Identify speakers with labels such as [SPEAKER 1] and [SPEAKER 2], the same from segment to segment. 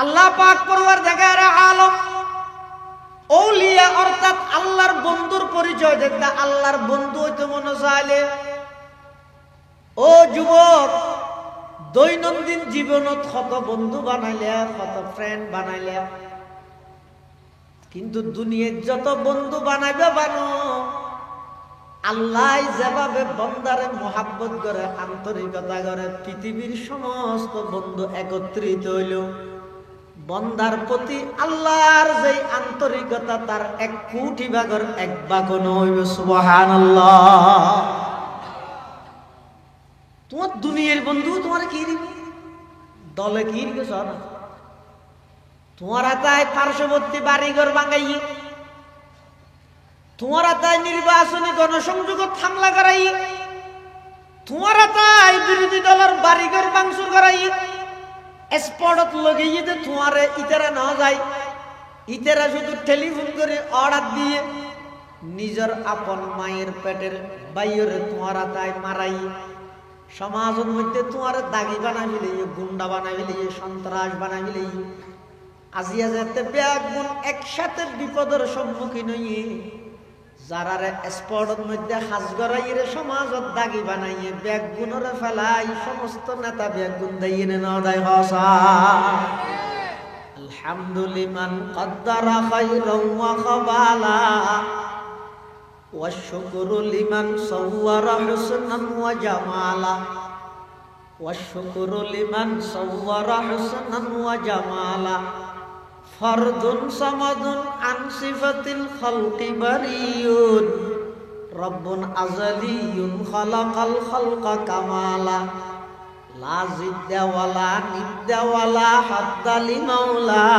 [SPEAKER 1] আল্লাহ পাক পরওয়ারদিগার আলম আউলিয়া অর্থাৎ আল্লাহর বন্ধুর পরিচয় দেখতে আল্লাহর বন্ধু হইতে মনে চাইলে ও যুবক দৈনন্দিন জীবনত কত বন্ধু বানাইলে কত ফ্রেন্ড বানাইলে কিন্তু দুনিয়ার যত বন্ধু বানাইবে বানো আল্লাহ যেভাবে বন্দারে মোহাব্বত করে আন্তরিকতা করে পৃথিবীর সমস্ত বন্ধু একত্রিত হইল বন্দার প্রতি আল্লাহর যে আন্তরিকতা তার 1 কোটি ভাগের 1 ভাগ নইব সুবহানাল্লাহ। তোমার দুনিয়ার বন্ধু তোমার কি দলে কি রেখেছ না তোমার তাই পার্শ্ববর্তী বাড়িঘর ভাঙাই তোমার তাই নির্বাচনী গণসংযোগ হামলা করাই তোমার তাই বিরোধী দলের বাড়িঘর ভাঙচুর করাই স্পটত লগাইয়ে যে তোমার ইতারা না যায় ইতারা শুধু টেলিফোন করে অর্ডার দিয়ে নিজের আপন মায়ের পেটের বাইরে তোমার তাই মারাই সমাজের মধ্যে তোমার দাগি বানাই ফেলে গুন্ডা বানাই ফেলে সন্ত্রাস বানাই ফেলে আজিয়া যেতে ব্যাগুন একসাথে বিপদের সম্মুখীন হইয়ে যারা স্পটের মধ্যে হাজ গড়াইয়ে সমাজত দাগি বানাইয়ে ব্যাগুনের ফেলাই সমস্ত নেতা ব্যাগুন দিয়ে না দেয় হসা আলহামদুলিমান কদ্দারা খায়রান ওয়া খাবালা والشكر لمن صور حسنا وجمالا والشكر لمن صور حسنا وجمالا فرد صمد عن صفة الخلق بريء رب أزلي خلق الخلق كمالا لا ضد ولا ند ولا حد لمولى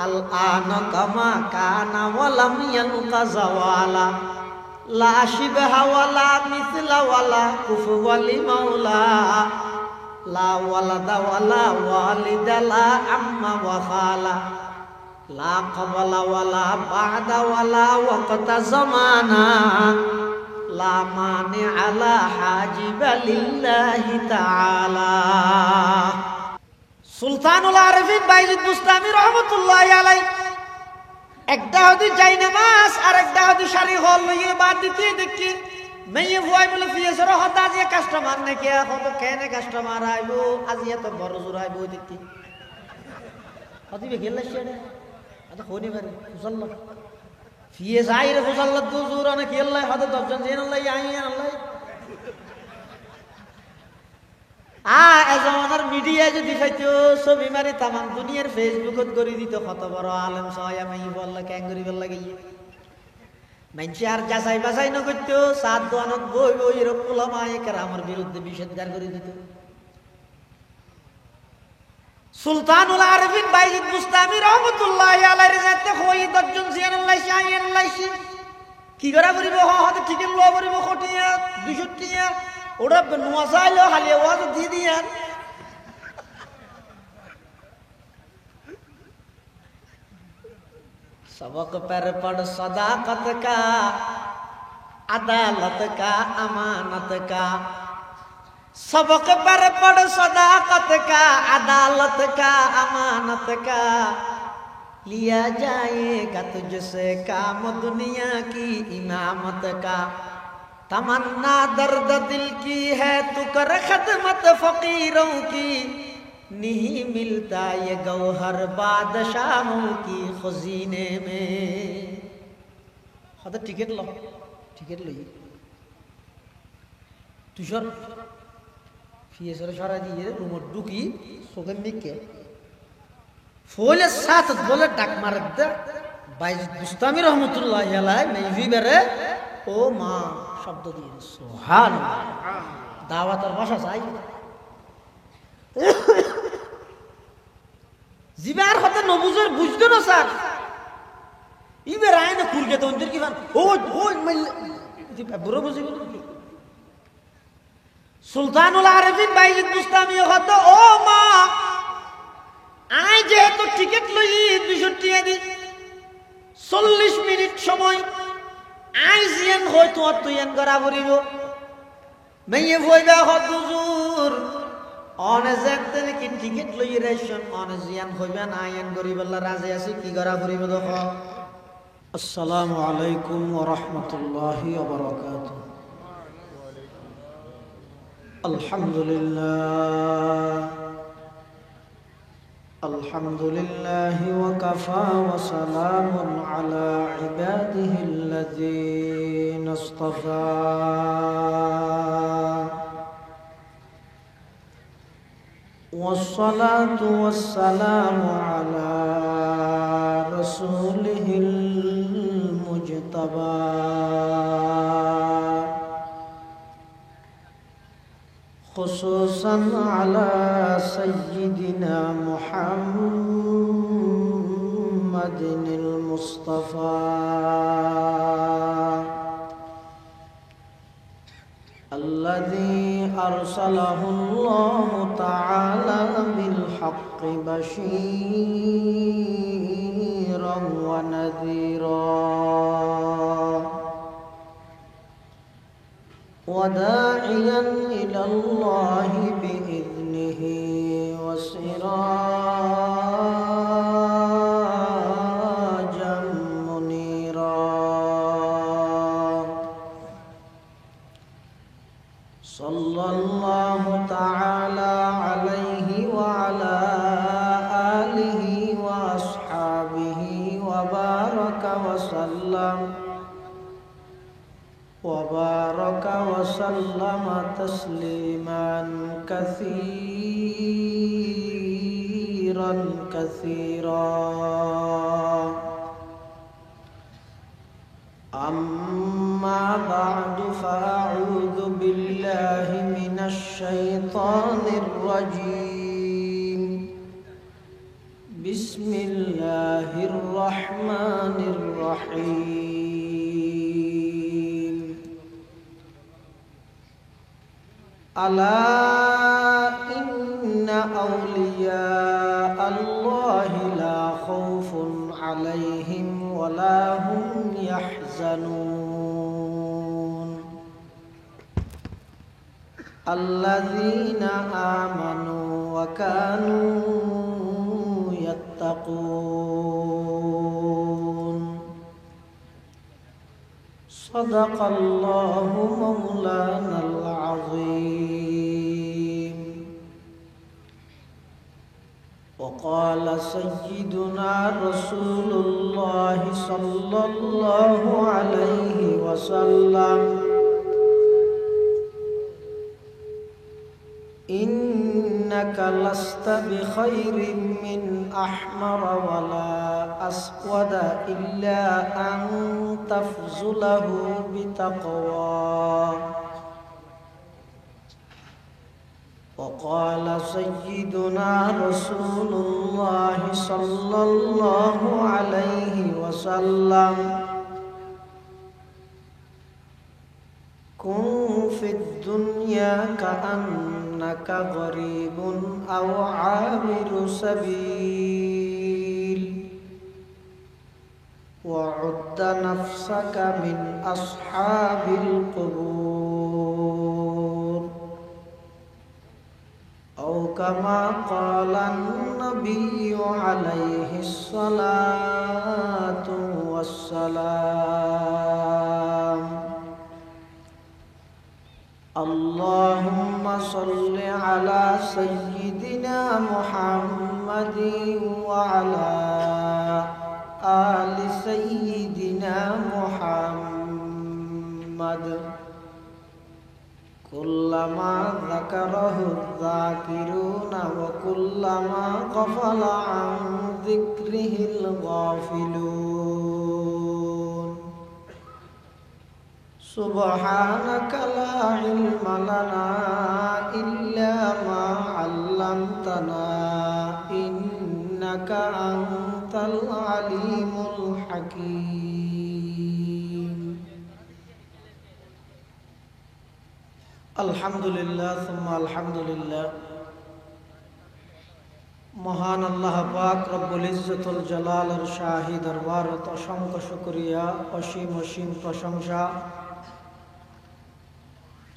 [SPEAKER 1] الآن كما كان ولم ينق زوالا لا شبه ولا مثل ولا كفو لمولى لا ولد ولا والد لا عم وخالا لا قبل ولا بعد ولا وقت زمانا لا مانع لا حاجب لله تعالى সুলতানুল আরিফিন বাইজিদ বুস্তামি রহমতুল্লাহি আলাইহি একটা হদি যাই নামাজ আর একটা হদি শাড়ি হল লইয়ে বাদ দিতে দেখি মেয়ে ভয় বলে ফিয়েছর হতা যে কাস্টমার নাকি কত কেনে কাস্টমার আইবো আজি এত বড় জোর আইবো দেখি হদিবে গেলে সেনে আচ্ছা কোনি পারে ফুসাল্লাহ ফিয়ে যাই রে ফুসাল্লাহ দু জোর নাকি আল্লাহ হদ দশজন জেন আল্লাহ আইয়ান আল্লাহ এজমানার মিডিয়া যদি খাইতো ছবি মারি তামাম দুনিয়ার ফেসবুকত করে দিত কত বড় আলেম সহায় মাই বললা ক্যাং করি বললা গিয়ে মানছি আর যাচাই বাছাই না করতো সাত দোয়ানত বই বই এরকম উলামায়ে কেরামের বিরুদ্ধে নিষেধগার করে দিত সুলতানুল আরিফিন বাইজিদ বুস্তামি রহমতুল্লাহি আলাইহি যাতে কই 10 জন জিয়ানুল্লাহ শাহিয়ানুল্লাহ কি করা করিব হতে ঠিক লো করিব খটিয়া 200 টিয়া ওরা নোয়াজাইলো হালিয়ে ওয়াজ দিয়ে দিয়ান सबक पर पढ़ सदाकत का अदालत का अमानत का सबक पर पढ़ सदाकत का अदालत का अमानत का लिया जाएगा तुझसे काम दुनिया की इमामत का तमन्ना दर्द दिल की है तू कर खदमत फकीरों की नहीं मिलता ये गौहर बादशाहों की खजीने में हद टिकट लो तुषार फिएसर छाड़ा दिए रूम डुकी सोगे मिके फोले साथ बोले डाक मार दे বাইজিদ বুস্তামি রহমতুল্লাহি আলাইহি মেহফি বেরে ও মা শব্দ দিয়ে সুবহানাল্লাহ দাওয়াতের ভাষা চাই জিবার হতে নবুজের বুঝতো না স্যার ইবে রায় না কুরগে তো অন্তর কি বান ও বুড়ো বুঝি সুলতানুল আরিফিন বাইজিদ বুস্তামি হতে ও মা আই যেহেতু টিকিট লই 200 টাকা দি 40 মিনিট সময় আইজিয়ান হয়তো তুইয়ান করা বলিব মেয়ে ভইবা হদ হুজুর অনে যেতে নাকি টিকিট লই রেশন অনে জিয়ান হইবে না আইন গরিবাল্লা রাজি আছি কি করা করিব দেখো। আসসালামু আলাইকুম ওয়া রাহমাতুল্লাহি ওয়া বারাকাতুহু। আলহামদুলিল্লাহ আলহামদুলিল্লাহি ওয়া কাফা ওয়া সালামুন আলা ইবাদিহিল্লাযীনা ইসতাফা। والصلاة والسلام على رسوله المجتبى خصوصا على سيدنا محمد المصطفى الذي أرسله الله تعالى بالحق بشيرا ونذيرا وداعيا إلى الله بإذنه وسراجا منيرا. صلى الله تعالى عليه وعلى آله وأصحابه وبارك وسلم تسليما كثيرا كثيرا. أما بعد فأعوذ بالله من الشيطان الرجيم. بسم الله الرحمن الرحيم. ألا إن أولياء الله لا خوف عليهم ولا هم يحزنون الذين آمنوا وكانوا يتقون. صدق الله مولانا العظيم. وقال سيدنا رسول الله صلى الله عليه وسلم إنك لست بخير من أحمر ولا أسود إلا أن تفضله بتقوى. وقال سيدنا رسول الله صلى الله عليه وسلم كن في الدنيا كأنك غريب أو عابر سبيل وعد نفسك من أصحاب القبور أو كما قال النبي عليه الصلاة والسلام. اللهم صل على سيدنا محمد وعلى آل سيدنا محمد كلما ذكره الذاكرون وكلما غفل عن ذكره الغافلون. سبحانك لا علم لنا إلا ما علمتنا إنك أنت العليم الحكيم. الحمد لله ثم الحمد لله. মহান আল্লাহ পাক রব্বুল ইজ্জতুল জালালের শাহী দরবারত অসংখ্য শুকরিয়া, অসীম অসীম প্রশংসা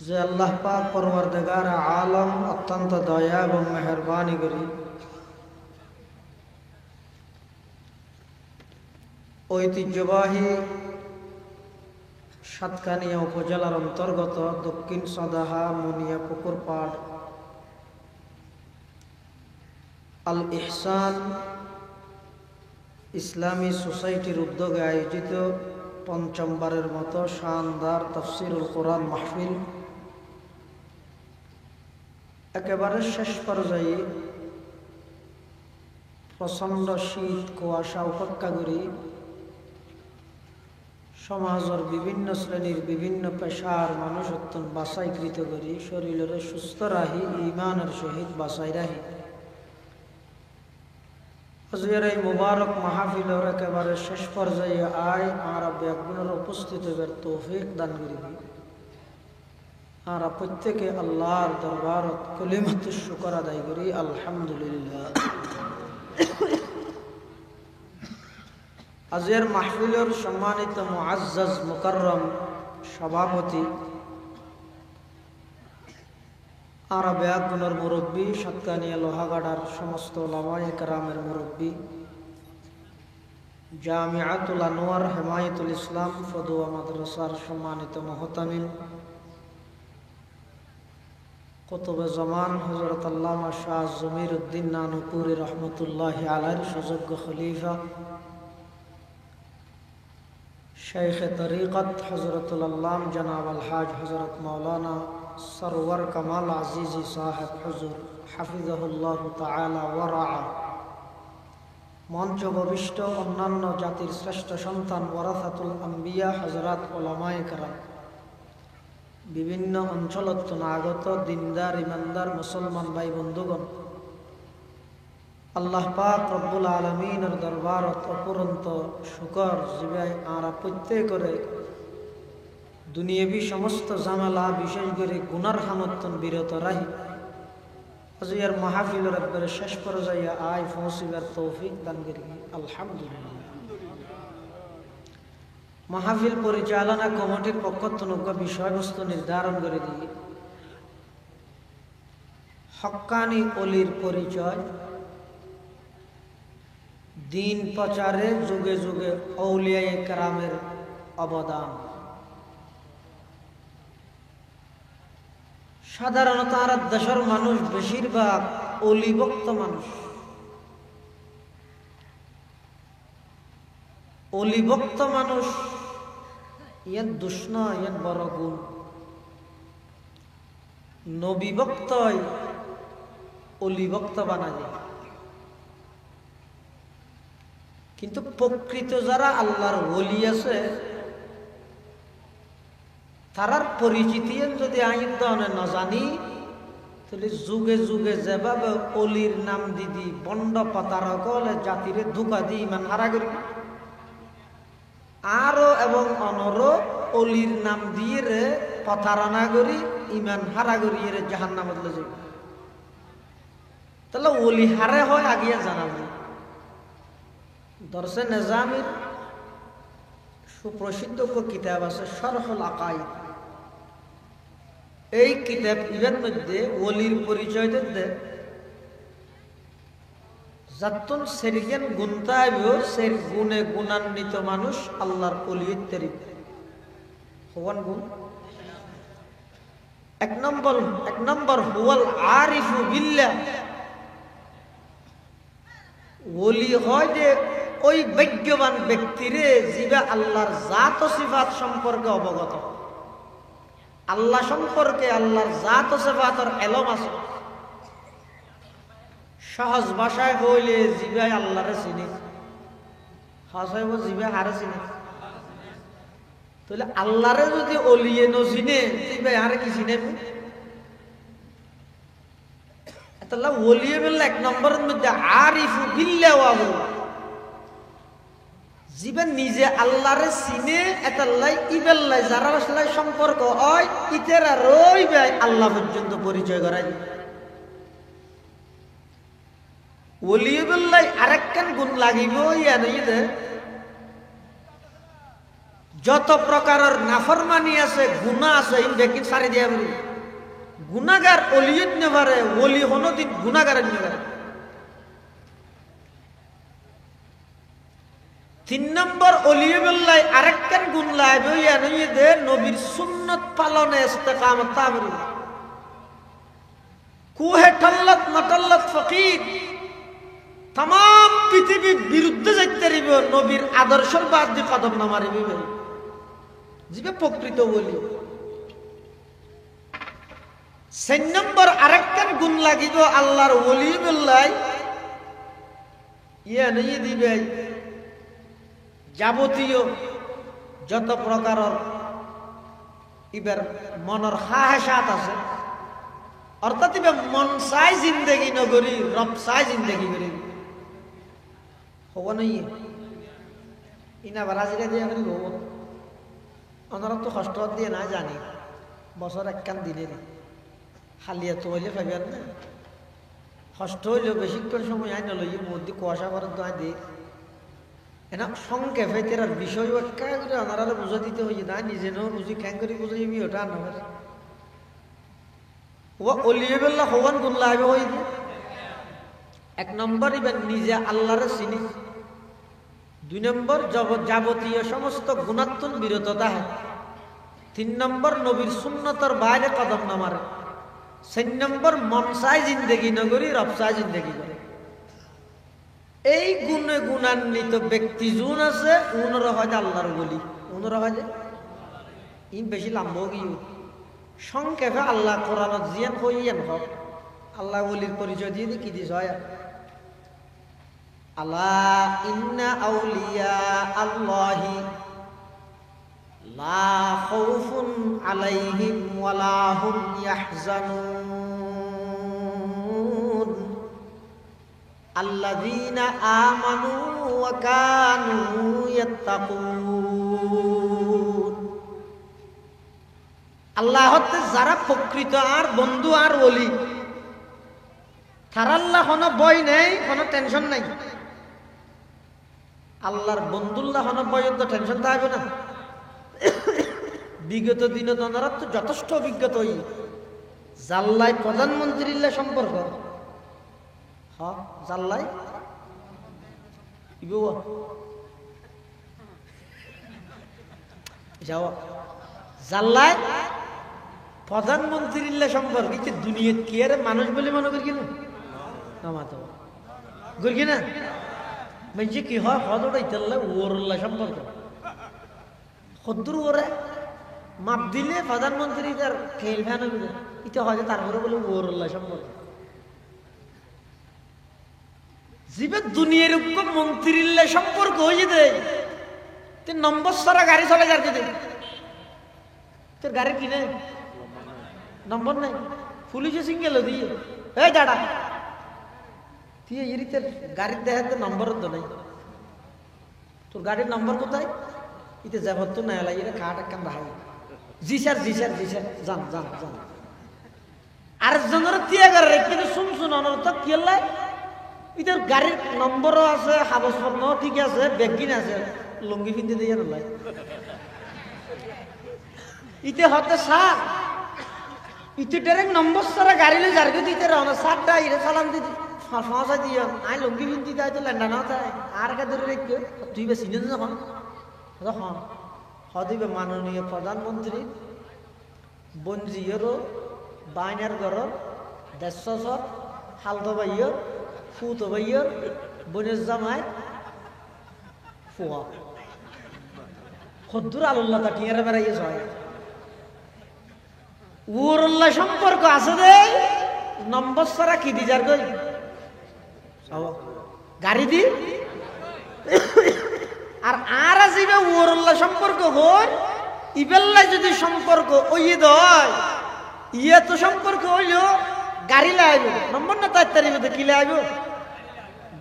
[SPEAKER 1] যে আল্লাহ পাক পরওয়ারদিগার আলম অত্যন্ত দয়া এবং মেহেরবানি করি ঐতিহ্যবাহী সাতকানিয়া উপজেলার অন্তর্গত দক্ষিণ সদাহা মুনিয়া পুকুরপাড় আল ইহসান ইসলামী সোসাইটির উদ্যোগে আয়োজিত পঞ্চমবারের মতো শানদার তাফসিরুল কোরআন মাহফিল একেবারে শেষ পর্যায়ে প্রচণ্ড শীত কুয়াশা উপেক্ষা করি সমাজের বিভিন্ন শ্রেণীর বিভিন্ন পেশার মানুষ অত্যন্ত বাছাইকৃত করি শরীরের সুস্থ রাহি ইমানের সহিত বাছাই রাহি আজকের এই মুবারক মাহফিলের একেবারে শেষ পর্যায়ে আয় আমরা ব্যাগুণের উপস্থিত হইবার তৌফিক দান করিবি আমরা প্রত্যেকে আল্লাহর দরবারত কলিমাতু শুকর আদায় করি আলহামদুলিল্লাহ। আজকের মাহফিলের সম্মানিত মুআজ্জাজ মুকাররম সভাপতি আর ব্যাগুণের মুরব্বী সাতকানিয়া লোহাগাড়ার সমস্ত ওলামায়ে কেরামের মুরব্বী জামিআতুল আনোয়ার হেমায়েতুল ইসলাম ফদুয়া মাদ্রাসার সম্মানিত মুহতামিম কুতুবে জামান হযরত আল্লামা শাহ জমির উদ্দিন নানুপুরী রহমতুল্লাহি আলাইহির সুযোগ্য খলিফা শাইখে তরিকত হযরতুল আল্লাম জনাব আলহাজ হযরত মাওলানা সরওয়ার কামাল আজিজি সাহেব হুজুর হাফিজাহুল্লাহ তাআলা ওয়া রাআ মঞ্চ ভবিষ্ঠ অন্যান্য জাতির শ্রেষ্ঠ সন্তান ওয়ারাসাতুল আম্বিয়া হযরত উলামায়ে কেরাম বিভিন্ন অঞ্চলত আগত দিনদার ইমানদার মুসলমান ভাই বন্ধুগণ আল্লাহ পাক রব্বুল আলামিনের দরবারত অপরন্ত শুকর জিবাই আরা প্রত্যেকরে দুনিয়াবি সমস্ত জামালা বিশেষ করে গুনার হামতন বিরত রাহি আজকের মাহফিলের একবারে শেষ পর্যায়ে আয় পৌঁছিবার তৌফিক দান করি আলহামদুলিল্লাহ। মাহফিল পরিচালনা কমিটির পক্ষ থেকে বিষয়বস্তু নির্ধারণ করে দিয়ে হক্কানি অলির পরিচয় দিন প্রচারে যুগে যুগে আউলিয়ায়ে কেরামের অবদান সাধারণত আর দেশের মানুষ বেশিরভাগ অলিভক্ত মানুষ অলিভক্ত মানুষ ইয়ার দোষ না ইয়ার বড় গুণ নবীভক্ত অলিভক্ত বানা যায় কিন্তু প্রকৃত যারা আল্লাহর ওলি আছে তারার পরিচিতি যদি আইন দনে না জানি তাহলে যুগে যুগে যেভাবে অলির নাম দিদি বন্ড পাতারকল জাতিরে ধোঁকা দি ইমান হারা করি আরো এবং অনরো অলির নাম দিয়ে রে প্রতারণা করি ইমান হারা করি এর জাহান্নামে চলে যাবে তাহলে অলি হারে হয় আগিয়ে জানাবো দরসে নিজামির সুপ্রসিদ্ধ কিতাব আছে শরহুল আকাইদ এই কিতাব ইবের মধ্যে ওলির পরিচয় দে যাতুন সেরিগেন গুনতাইবো সের গুণে গুণান্বিত মানুষ আল্লাহর ওলির তরিক হওয়ান গুণ এক নম্বর হুয়াল আরিফু বিল্লাহ ওলি হয় যে ওই ভাগ্যবান ব্যক্তিরে যিবা আল্লাহর জাত ও সিফাত সম্পর্কে অবগত আল্লাহ সম্পর্কে আল্লাহর জাত ও সিফাতের ইলম আছে সহজ ভাষায় হইলে যিবা আল্লাহরে চিনি হাসাইব যিবা হারে চিনি তাহলে আল্লাহরে যদি ওলিয়ে ন চিনে যিবা আরে কি চিনে তাহলে ওলিয়ে বললে এক নম্বরের মধ্যে আরিফু বিল্লাহ ওয়াহু জীবন নিজে আল্লাহরে চিনে এতাল্লাই ইবেল্লাই যারা আসলাই সম্পর্ক হয় ইতেরা রইবে আল্লাহ পর্যন্ত পরিচয় করাই ওলিয়ে বললাই আরেকখান গুণ লাগিব ইয়ান যত প্রকারের নাফরমানি আছে গুনাহ আছে ইনকে সারি দিয়া বলি গুনাহগার ওলিয়ত নেবারে ওলি হনদিন গুনাহগার নেবারে 3 নম্বর ওলিয়ুল্লাহ আরেকখান গুণ লাইবে ইয়া নয় দে নবীর সুন্নাত পালনে ইস্তেকামত তাবরি কুহে ঠল্লত মটল্লত ফকির तमाम পৃথিবী বিরুদ্ধে যাইতে রিব নবীর আদর্শের বাদ দিয়ে কদম না মারিবি জিবে প্রকৃত বলি 4 নম্বর আরেকখান গুণ লাগিব আল্লাহর ওলিউল্লাহ ইয়া নয় দিবে যাবতীয় যত প্রকারের ইবার মনের খাহাসাত আছে অর্থাৎ ইবার মন চাই জিন্দগি নগরী রব চাই জিন্দগি করি হব নাই ইনা বারাজিরা দিয়ে করি হব ওনারা তো কষ্ট দিয়ে না জানি বছর একখান দিনে হালিয়া তো হইলে ভাবিয়ার না কষ্ট হইলেও বেশিক্ষণ সময় আই নলই মধ্যে কুয়াশা করে দোয়া দিয়ে এনা সংক্ষেপে তেরার বিষয় ব্যাখ্যা করে ওনারা বুঝা দিতে হইছে না নিজে নো বুঝি খ্যাং করে বুঝাইবি ওটা নয় ও অলিয়ুল্লাহ হওয়ান গুণ লাইবে হই 1 নম্বর ইবেন নিজে আল্লাহর চিনি 2 নম্বর যাবতীয় সমস্ত গুণাত্মন বিরততা হয় 3 নম্বর নবীর সুন্নতর বাইরে কদম না মারে 4 নম্বর মন চাই জিন্দগি নগরী রব চাই জিন্দগি করে এই গুণে গুণান্বিত ব্যক্তি জুন আছে উনর হয় আল্লাহর বলি উনর হয় ইন বেশি লাম্ব গিয়ে সংক্ষেপে আল্লাহ কোরআনত জিয়ান হইয়ান হোক আল্লাহ বলির পরিচয় দিয়ে কি দিস হয় আল্লাহ ইন্না আউলিয়া আল্লাহি লা খাউফুন আলাইহিম ওয়ালা হুম ইয়াহজানুন আল্লাযীনা আমানু ওয়া কানু ইয়াত্তাকুন আল্লাহ হতে যারা প্রকৃত আর বন্ধু আর ওলি তার আল্লাহ কোনো ভয় নেই কোনো টেনশন নাই আল্লাহর বন্ধুল্লাহ কোনো ভয় তো টেনশন থাকবে না বিগত দিনে ওনারা তো যথেষ্ট অভিজ্ঞতা হই জাল্লাই প্রধানমন্ত্রীর সম্পর্ক হ্যাঁ জাল্লাই যাও জাল্লাই প্রধানমন্ত্রীর সম্পর্ক দুনিয়া কি আর মানুষ বলে মনে করি না করি না মানে কি হয় হদটা ইতাল্লা ওরল্লা সম্পর্ক সদ্দুর ওরে মাপ দিলে প্রধানমন্ত্রী তার খেল ফ্যান ইটা হয় তারপরে বলে ওরল্লা সম্পর্ক জিবে দুনিয়ার মন্ত্রীর সম্পর্ক হয়ে দেয় নম্বর সারা গাড়ি চলে যার যদি তোর গাড়ি কিনে নম্বর নাই পুলিশে সিঙ্গেল দিয়ে এই দাঁড়া তুই এরিতে গাড়ির দেখাতে নম্বর তো নাই তোর গাড়ির নম্বর কোথায় ইতে যাব তো না এলাই এটা কাট একখান রাহাই জি স্যার যান আর জনের তিয়া করে কিন্তু শুন অনর তো কি লাই ইতার গাড়ির নম্বরও আছে কাগজপত্র ঠিক আছে ব্যাগিন আছে লুঙ্গি পিনতে দিয়ে নলাই ইতে হতে সার ইতে ডাইরেক্ট নম্বর সারা গাড়ি লই যার দিতে রওনা সারটা ইরে সালাম দিতে ফাঁসা দিয়ে আই লুঙ্গি পিনতে যাই তো লেন্ডা না তাই আর কা ধরে রেখে তুই বেশি নিন যখন তখন হদিবে মাননীয় প্রধানমন্ত্রী বঞ্জিয়েরও বাইনার ঘর দেশর হালতো বাইয় ফুতো বাইয় বনের জামাই ফুয়া খদ্দুর আল্লাহ তা টিয়ারে বেড়াইয়ে হয় উরল্লা সম্পর্ক আছে দে নম্বর সারা কি দি যার গই গাড়ি দি আর আসিবে উরল্লা সম্পর্ক হর ইবেল্লা যদি সম্পর্ক ওই দয় ইয়ে তো সম্পর্ক হইল গাড়ি লাইব নম্বর না তার তারিখে কি লাইব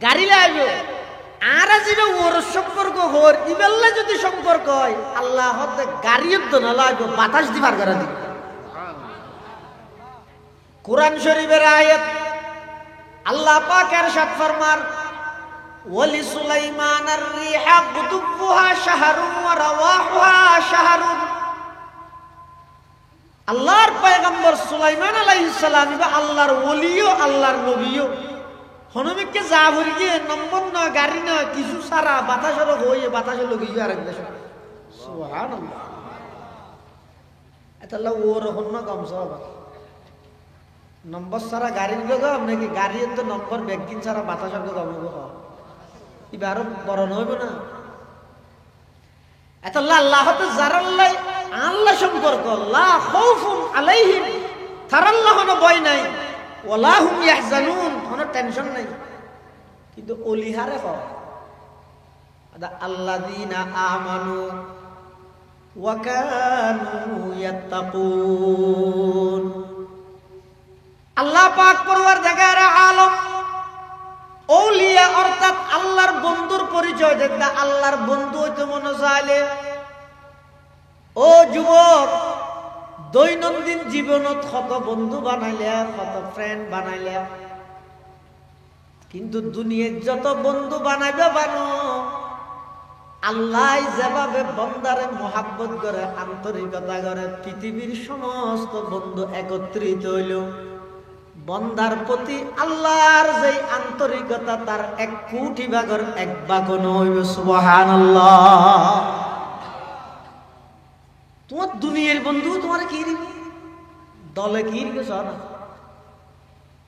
[SPEAKER 1] গাড়ি লাইব আর আসিবে ওর সম্পর্ক হর ইবেল্লা যদি সম্পর্ক হয় আল্লাহ হতে গাড়ির তো না লাইব বাতাস দিবার করে দিব কোরআন শরীফের আয়াত আল্লাহ পাক ইরশাদ ফরমান ওয়ালি সুলাইমানার রিহা গুদুবুহা শাহরুন ওয়া রাওয়াহুহা শাহরুন। আল্লাহর পয়গম্বর সুলাইমান আলাইহিস সালাম বা আল্লাহর ওলিও আল্লাহর নবীও হনমিকে যা ভরি গিয়ে নম্বর না গাড়ি না কিছু সারা বাতাসের হয়ে বাতাসের লোক গিয়ে আরেক দেশ। সুবহানাল্লাহ। এটা ওর হন্য কম সব নম্বর সারা গাড়ির গম নাকি গাড়ির তো নম্বর ব্যাগিন সারা বাতাসের গম এবার আরো বড় হইব না। এত আল্লাহ জারাল্লাহ আল্লাহ সম্পর্ক লা খাউফুন আলাইহিম তারাল্লাহ কোনো ভয় নাই ওয়ালা হুম ইয়াহজানুন কোনো টেনশন নাই। কিন্তু ওলিহারে হয় আল্লাযীনা আমানু ওয়া কানু ইয়াত্তাকুন। আল্লাহ পাক পরওয়ারদিগার আলম ওলিয়া অর্থাৎ আল্লাহর বন্ধুর পরিচয় দেন। আল্লাহর বন্ধু হইতে মনে চাইলে ও যুবক দৈনন্দিন জীবনত কত বন্ধু বানাইলে কত ফ্রেন্ড বানাইলে, কিন্তু দুনিয়ার যত বন্ধু বানাইবে বানো আল্লাহ যেভাবে বন্দারে মোহাব্বত করে আন্তরিকতা করে পৃথিবীর সমস্ত বন্ধু একত্রিত হইল বন্দার প্রতি আল্লাহর যে আন্তরিকতা তার 1 কোটি ভাগের 1 ভাগও নইব। সুবহানাল্লাহ। তোমার দুনিয়ার বন্ধু তোমার কি দিবে দলে কি দিবে সব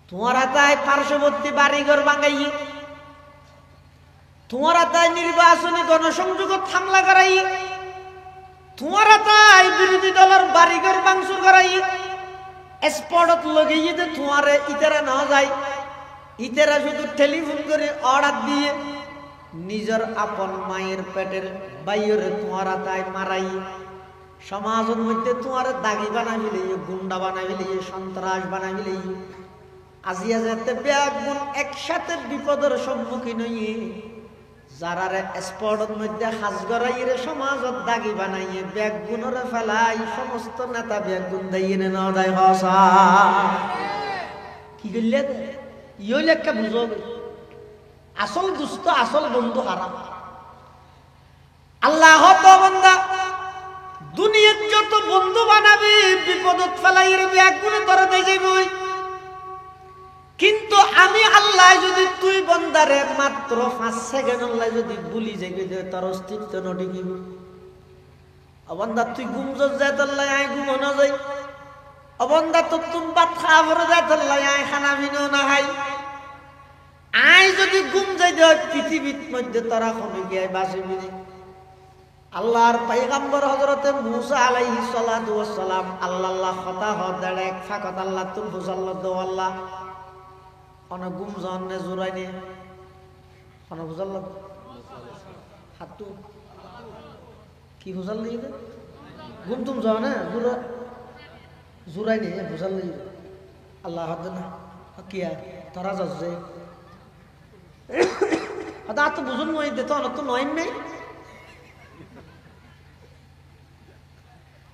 [SPEAKER 1] তোমার হাতায় পার্শ্ববর্তী বাড়িঘর ভাঙাই, তোমার হাতায় নির্বাচনী গণসংযোগ হামলা করাই, তোমার হাতায় বিরোধী দলের বাড়িঘর ভাঙচুর করাই, স্পটত লগাইয়ে যে তোমার ইতারা না যায়, ইতারা শুধু টেলিফোন করে অর্ডার দিয়ে নিজের আপন মায়ের পেটের বাইরে তোমার হাতায় মারাই, সমাজের মধ্যে তোমার দাগি বানাই ফেলে, গুন্ডা বানাই ফেলে, সন্ত্রাস বানাই ফেলে, আজিয়া যাতে ব্যাগুন একসাথে বিপদের সম্মুখীন হইয়ে যারারে স্পটের মধ্যে হাজ গড়াইয়ে সমাজত দাগি বানাইয়ে ব্যাগুনরে ফেলাই সমস্ত নেতা ব্যাগুন দাইয়ে না দেয় হসা কি করলে ইয়ে লেখা বুঝো আসল দুস্থ আসল বন্ধু হারা। আল্লাহ তো বন্দা দুনিয়ার যত বন্ধু বানাবি বিপদত ফেলাই ব্যাগুনে ধরে দিয়ে যাবই, কিন্তু আমি আল্লাহ যদি তুই বন্দারে মাত্র 5 সেকেন্ড আল্লাহ যদি বলি যাইবে যে তোর অস্তিত্ব নটি কি অবন্দা তুই ঘুম যায় তাল্লাই আই ঘুমো না যাই, অবন্দা তো তুমি ভাত খাওয়ার যায় তাল্লাই আই খানা ভিনো না খাই, আই যদি ঘুম যাই দেয় পৃথিবীর মধ্যে তোরা কমে গিয়ে বাঁচিবি। আল্লাহর পয়গম্বর হযরতে মূসা আলাইহিস সালাতু ওয়াস সালাম আল্লাহ কথা হদার এক ফাকাত আল্লাহ তুল ফুজাল্লাহ আল্লাহ অনেক গুম জন্নে জোরাইনি অনেক ফুজাল্লাহ হাতু কি ফুজাল দিয়ে গুম তুম যাও না জোরা জোরাইনি ফুজাল দিয়ে আল্লাহ হদ না কিয়া তোরা যাচ্ছে আদা তো বুঝুন মই দে তো তো নয় নেই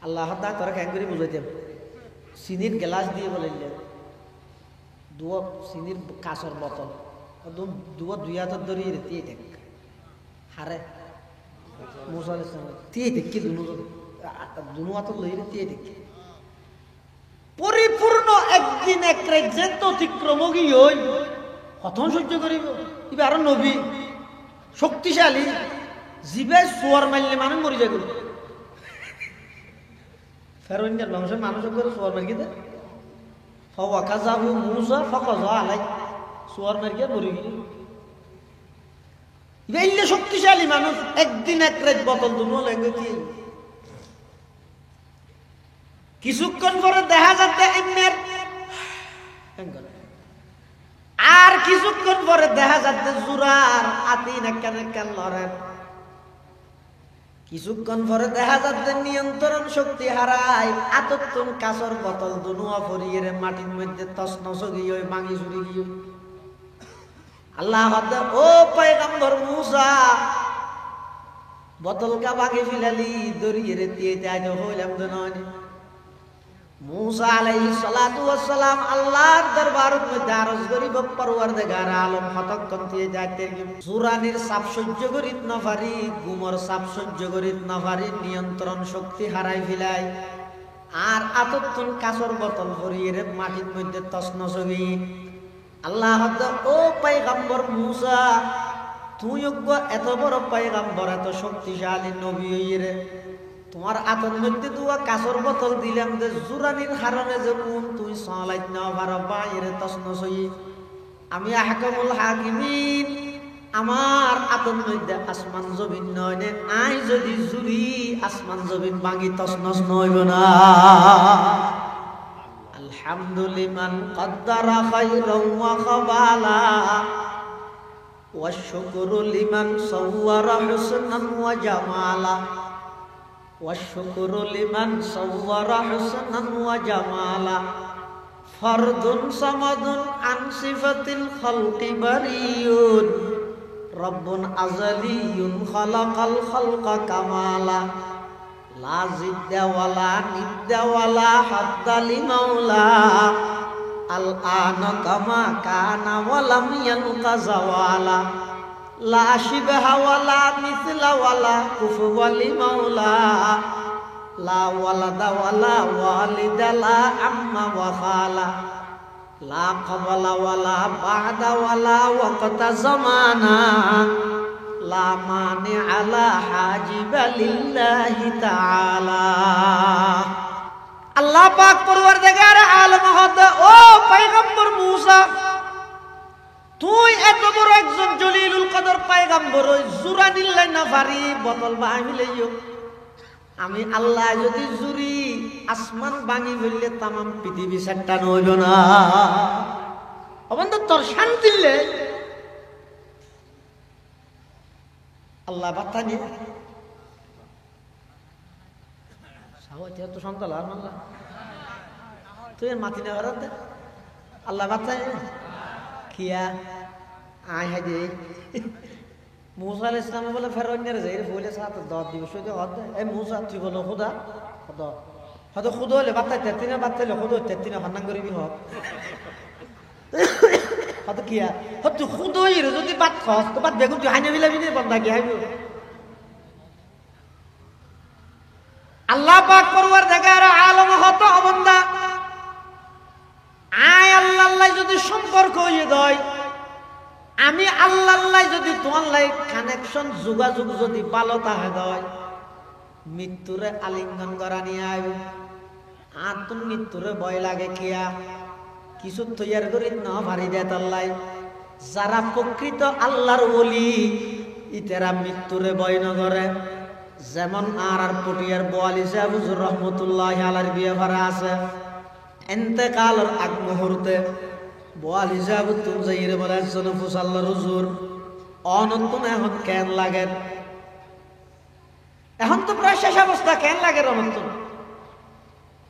[SPEAKER 1] আল্লাহ দা তোরা কেন করে বুঝাইতেন চিনির গ্লাস দিয়ে বলাইলে দুয়া চিনির কাঁচর বোতল দুয়া 2 হাত ধরিয়ে দিয়ে দেখ হারে মুসা আলাইহিস সালাম দিয়ে দেখি দুনো হাত লইয়ে দিয়ে দেখি পরিপূর্ণ একদিন এক রাত যেত অতিক্রম গিয়ে কখন সহ্য করিব এবার আরো নবী শক্তিশালী জিবে সোয়ার মারলে মানুষ মরি যায় ফেরোইন্ডার বংশের মানুষ করে সোয়ার মার গিয়ে হওয়া কাজাবু মুসা ফকাজা আলাই সোয়ার মার গিয়ে মরি গিয়ে এলে শক্তিশালী মানুষ একদিন এক রাত বোতল দুনো লেগে কি কিছুক্ষণ পরে দেখা যাচ্ছে এমনের আর কিছুক্ষণ পরে দেখা যাচ্ছে জুরার আতিন একান লড়েন, কিছুক্ষণ পরে দেখা যাচ্ছে নিয়ন্ত্রণ শক্তি হারায় আতত্তন কাঁচর বোতল দুনুয়া ফরিয়ে মাটির মধ্যে তছনছ গিয়ে ভাঙি চুরি গিয়ে আল্লাহ ও পয়গম্বর মূসা বোতলকা ভাঙি ফেলালি দরিয়ে দিয়ে হইলাম তো নয় মুসা আলাইহিস সালাতু ওয়াস সালাম আল্লাহর দরবারের মধ্যে আরজ করিব পরওয়ারদিগার আলম কতক্ষণ দিয়ে যাইতে জুরানির চাপ সহ্য করিত না পারি, গুমর চাপ সহ্য করিত না পারি, নিয়ন্ত্রণ শক্তি হারাই ফেলাই আর আততুন কাচর বোতল ভরিয়ে মাটির মধ্যে তছনছ হই। আল্লাহ ও পয়গম্বর মুসা, তুই এত বড় পয়গম্বর, এত শক্তিশালী নবী হইরে, তোমার আতর মধ্যে দুয়া কাচর বোতল দিলাম যে জুরানির কারণে যে কোন তুই চালাইত না পারো বাইরে তছনছ হই। আমি আহকামুল হাকিমিন, আমার আতর মধ্যে আসমান জমিন নয় নে, আই যদি জুরি আসমান জমিন ভাঙি তছনছ নইব না। আলহামদুলিমান কদ্দারা খায়রান ওয়া খাবালা ওয়া শুকরু লিমান সাওয়ারা হুসনান ওয়া জামালা ওয়া শুকরু লিমান সাওয়ারা হুসনান ওয়া জামালা ফরদুন সামাদুন আন সিফাতিল খালকি বারিয়ুন রব্বুন আযালিয়ুন খালাকাল খালকা কামালা লা জিদ্দা ওয়ালা নিদ্দা ওয়ালা হাদ্দা লিমাওলা আল আনা কামা কানা ওয়ালাম ইয়ানকাযা ওয়ালা লা শিবহা ওয়ালা মিসলা ওয়ালা কুফুয়া লিমাওলা লা ওয়ালাদা ওয়ালা ওয়ালিদা লা আম্মা ওয়া খালা লা ক্বাবলা ওয়ালা বা'দা ওয়ালা ওয়াক্তা জামানা লা মানি আলা হাজিবা লিল্লাহি তাআলা। আল্লাহ পাক পরওয়ারদিগার আলম হদ ও পয়গম্বর মুসা, তুই এত বড় একজন জলিলুল কদর পয়গম্বর, ওই জুরানিল্লাই না পারি বোতল ভাঙিলেইও আমি আল্লাহ যদি জুরি আসমান ভাঙি ফেললে তামাম পৃথিবী সেটা নইল না। অবন্ধ তোর শান্তিলে আল্লাহ বার্তা নিয়ে তো সন্তান আর মাল্লা তুই মাতি না করাতে আল্লাহ বার্তা খিয়া আয় হাই দে মুসা আলাইহিস সালাম বলে ফেরাউনের যাই বলে সাত 10 দিবস হইতে হদ এই মুসা তুই বলো খোদা খোদা হয়তো খুদ হলে বার্তা 13 বার্তাইলে খুদ 13 হান্নান করিবি হোক হয়তো কিয়া তুই খুদ হইরে যদি বাত খস তো বাত বেগুন তুই হাইনে বিলাবি নে বন্ধা কি হাইবো। আল্লাহ পাক পরওয়ারদিগার আলম হত অবন্দা আয় আল্লাহ যদি সম্পর্ক হয়ে দেয়, আমি আল্লাহ যদি তোমার লাই কানেকশন যোগাযোগ যদি ভালো থাকে দেয়, মৃত্যুরে আলিঙ্গন করা নিয়ে আয় আর তুমি মৃত্যুরে ভয় লাগে কিয়া কিছু তৈয়ার করি না ভারি দেয় তাল্লাই। যারা প্রকৃত আল্লাহর ওলি ইতেরা মৃত্যুরে ভয় ন করে। যেমন আর পটিয়ার বোয়ালি সাহেব হুজুর রহমতুল্লাহ আলাইহির বিয়ে করা আছে, ইন্তেকালের আগ মুহূর্তে বোয়ালি সাহেব তুমি যাইরে বলে ফুসাল্লার হুজুর অনন্তন এখন কেন লাগে, এখন তো প্রায় শেষ অবস্থা, কেন লাগে অনন্তন।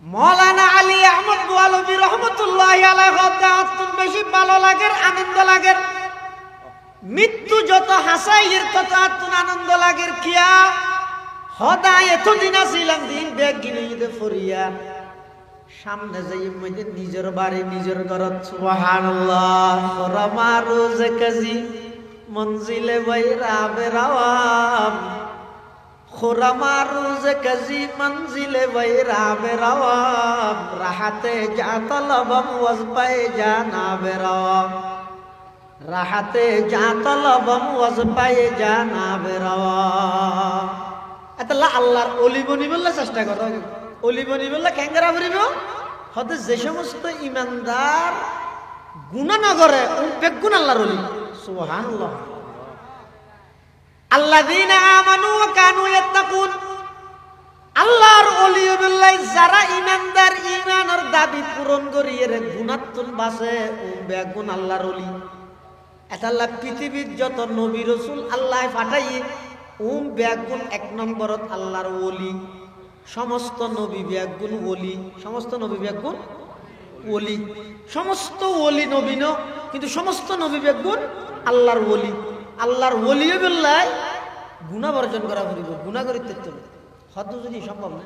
[SPEAKER 1] মৌলানা আলী আহমদ বোয়ালবী রহমতুল্লাহ আলাইহি বেশি ভালো লাগে, আনন্দ লাগে। মৃত্যু যত হাসাইয়ের তত আনন্দ লাগে কিয়া হদায় এতদিন আসিলাম দিন ব্যাগ কিনে ঈদে ফরিয়া সামনে যাই মধ্যে নিজের বাড়ি নিজের ঘরত সুবহানাল্লাহ রমা রোজ কাজী মঞ্জিলে বাইরা বেরাওয়াম খুরমা রোজ কাজী মঞ্জিলে বাইরা বেরাওয়াম রাহাতে যা তলবম ওয়াজপায়ে জানা বেরাওয়াম রাহাতে যা তলবম ওয়াজপায়ে জানা বেরাওয়াম। এতলা আল্লাহর অলি বনি বললে চেষ্টা করো, অলি বনি বললে ক্যাঙ্গারা ভরিব হতে যে সমস্ত ইমানদার গুনাহ না করে বেগুন আল্লাহর অলি। সুবহানাল্লাহ। আল্লাযীনা আমানু ওয়া কানু ইয়াত্তাকুন, আল্লাহর অলি বিল্লাহ যারা ইমানদার ঈমানের দাবি পূরণ করিয়ে রে গুনাহতুন বাসে বেগুন আল্লাহর অলি। এতাল্লাহ পৃথিবীর যত নবী রাসূল আল্লাহ পাঠাইয়ে বেগুন এক নম্বরত আল্লাহর ওলি। সমস্ত নবী বেগুন ওলি, সমস্ত নবী বেগুন ওলি, সমস্ত ওলি নবী ন, কিন্তু সমস্ত নবী বেগুন আল্লাহর ওলি। আল্লাহর ওলিও বললাই গুনাহ বর্জন করা করিব, গুনাহ করিতে হদ যদি সম্ভব না।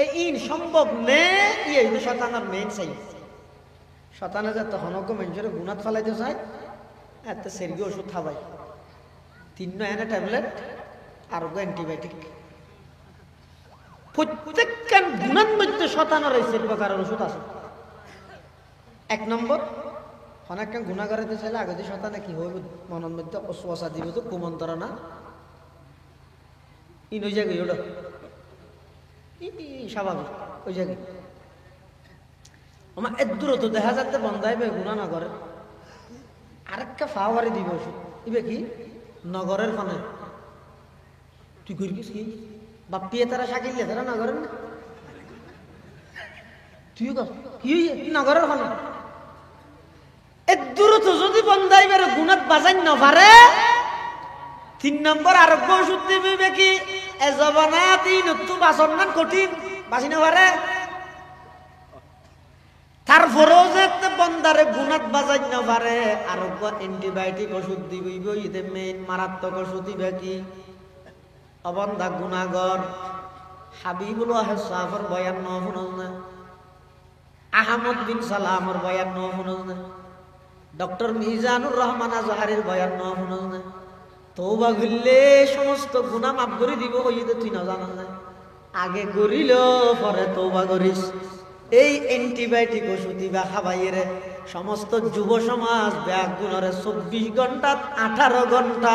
[SPEAKER 1] এই ইন সম্ভব নে ইয়ে শতানার মেইন চাই শতানে যে তখনক মানুষের গুণাত ফেলাইতে চায় এত সেরগি ওষুধ খাবাই 3 এনে ট্যাবলেট আর অ্যান্টিবায়োটিক প্রত্যেকখান গুণার মধ্যে শতানের এই সের প্রকারের ওষুধ আছে। 1 নম্বর অনেকখান গুণা করাতে চাইলে আগে যে শতানে কি হইব মনের মধ্যে অশ্বাসা দিব তো কুমন্তরণা ইন ওই জায়গায় ওটা স্বাভাবিক ওই জায়গায় আমার এর দূরত্ব দেখা যাচ্ছে বন্ধাইবে গুণা না করে আরেকটা ফাওয়ারি দিব ওষুধ ইবে কি নগরের ফানে তুই করিস কি বাপিয়ে তারা সাকিলে তারা নগরের না তুই কি নগরের ফানে এর দূরত্ব যদি বন্ধাইবে গুণাত বাজাই না পারে 3 নম্বর আরোগ্য ওষুধ দিবে কি এ জবানাতি নতু বাসন না কঠিন বাসি না পারে তারপরেও যে বন্দারে গুণাত বাজাই না পারে আরোগ্য অ্যান্টিবায়োটিক ওষুধ দিবইব ইতে মেইন মারাত্মক ওষুধ দিবে কি অবন্ধা গুণাগর হাবিবুল্লাহ সাহাবর বয়ান ন শুনল না আহমদ বিন সালামর বয়ান ন শুনল না ডক্টর মিজানুর রহমান আজহারির বয়ান ন শুনল না তওবা করলে সমস্ত গুনাহ মাফ করে দিব হইতে তুই না জানা না আগে করিল পরে তওবা করিস এই অ্যান্টিবায়োটিক ওষুধ দিবা খাবাইরে সমস্ত যুব সমাজ ব্যাগুণরে 24 ঘন্টা 18 ঘন্টা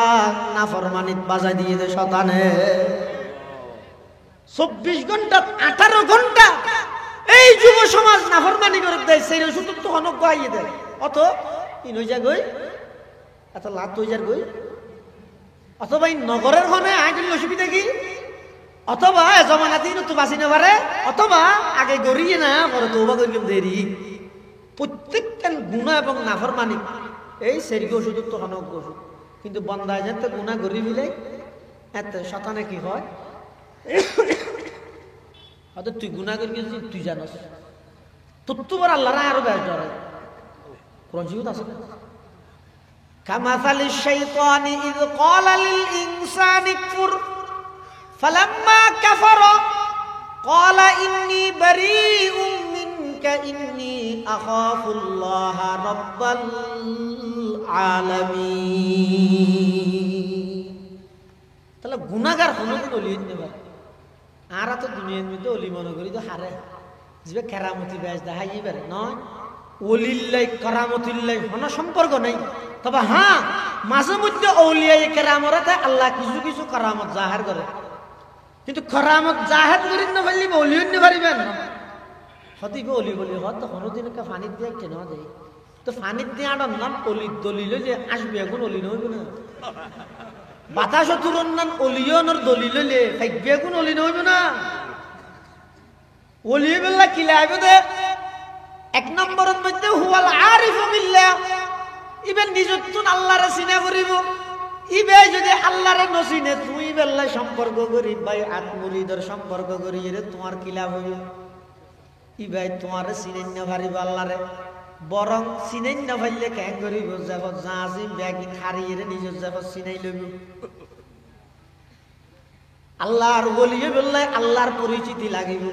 [SPEAKER 1] নাফরমানিত বাজাই দিয়ে দে শতানে 24 ঘন্টা 18 ঘন্টা এই যুব সমাজ নাফরমানি করে দেয় সেই ওষুধ তো অনক গাইয়ে দেয় অত ইন হই যা গই এত লাত হই যার গই অথবা এই নগরের হনে আইন অসুবিধা কি অথবা জমানাতি তো বাঁচি না পারে অথবা আগে গড়িয়ে না পরে তওবা করিলাম দেরি প্রত্যেকটা গুনাহ এবং নাফরমানি এই সেরগি ওষুধ তো অনক ওষুধ কিন্তু বন্দায় যেতে গুনাহ গড়ি মিলে এত শতানে কি হয় হয়তো তুই গুনাহ করি গেছিস তুই জানোস তোর তো বড় আল্লাহর আরো বেশ ডরে কোরআন শরীফ আছে كمثل الشيطان إذ قال للإنسان اكفر فلما كفر قال إني بريء منك إني أخاف الله رب العالمين তাহলে গুনাহগার হনদিন ওলি হইতে পারে আর তো দুনিয়ার মধ্যে ওলি মনে করি তো হারে যে কেরামতি বেশ দেখাই পারে নয় ওলিল্লাই কারামতিল্লাই কোনো সম্পর্ক নেই তবে হ্যাঁ মাঝে মধ্যে আউলিয়া কেরামতে আল্লাহ কিছু কিছু কারামত জাহির করে কিন্তু কারামত জাহির করি না পারলি ওলি হইতে পারিবেন হতিবে ওলি বলি হত কোনোদিন কা পানি দিয়ে কেন দেয় তো পানি দিয়ে আড়ার নাম অলি দলিল যে আসবে এখন অলি নইব না বাতাস তুরন নাম অলিয়নর দলিল লে থাকবে এখন অলি নইব না অলি বেলা কিলাইবে দে 1 নম্বরের মধ্যে হুয়াল আরিফু বিল্লাহ ইবে নিজতুন আল্লাহরে চিনা করিব ইবে যদি আল্লাহরে নচিনে তুই বেলা সম্পর্ক করি ভাই আত্মরিদর সম্পর্ক করি রে তোমার কি লাভ হইব ইবে তোমারে চিনেন না পারিব আল্লাহরে বরং চিনেন না পাইলে কেন করিব যাব জাজি ব্যাগি খারিয়ে রে নিজের যাব চিনাই লইব আল্লাহর ওলিয়ে বেলা আল্লাহর পরিচিতি লাগিব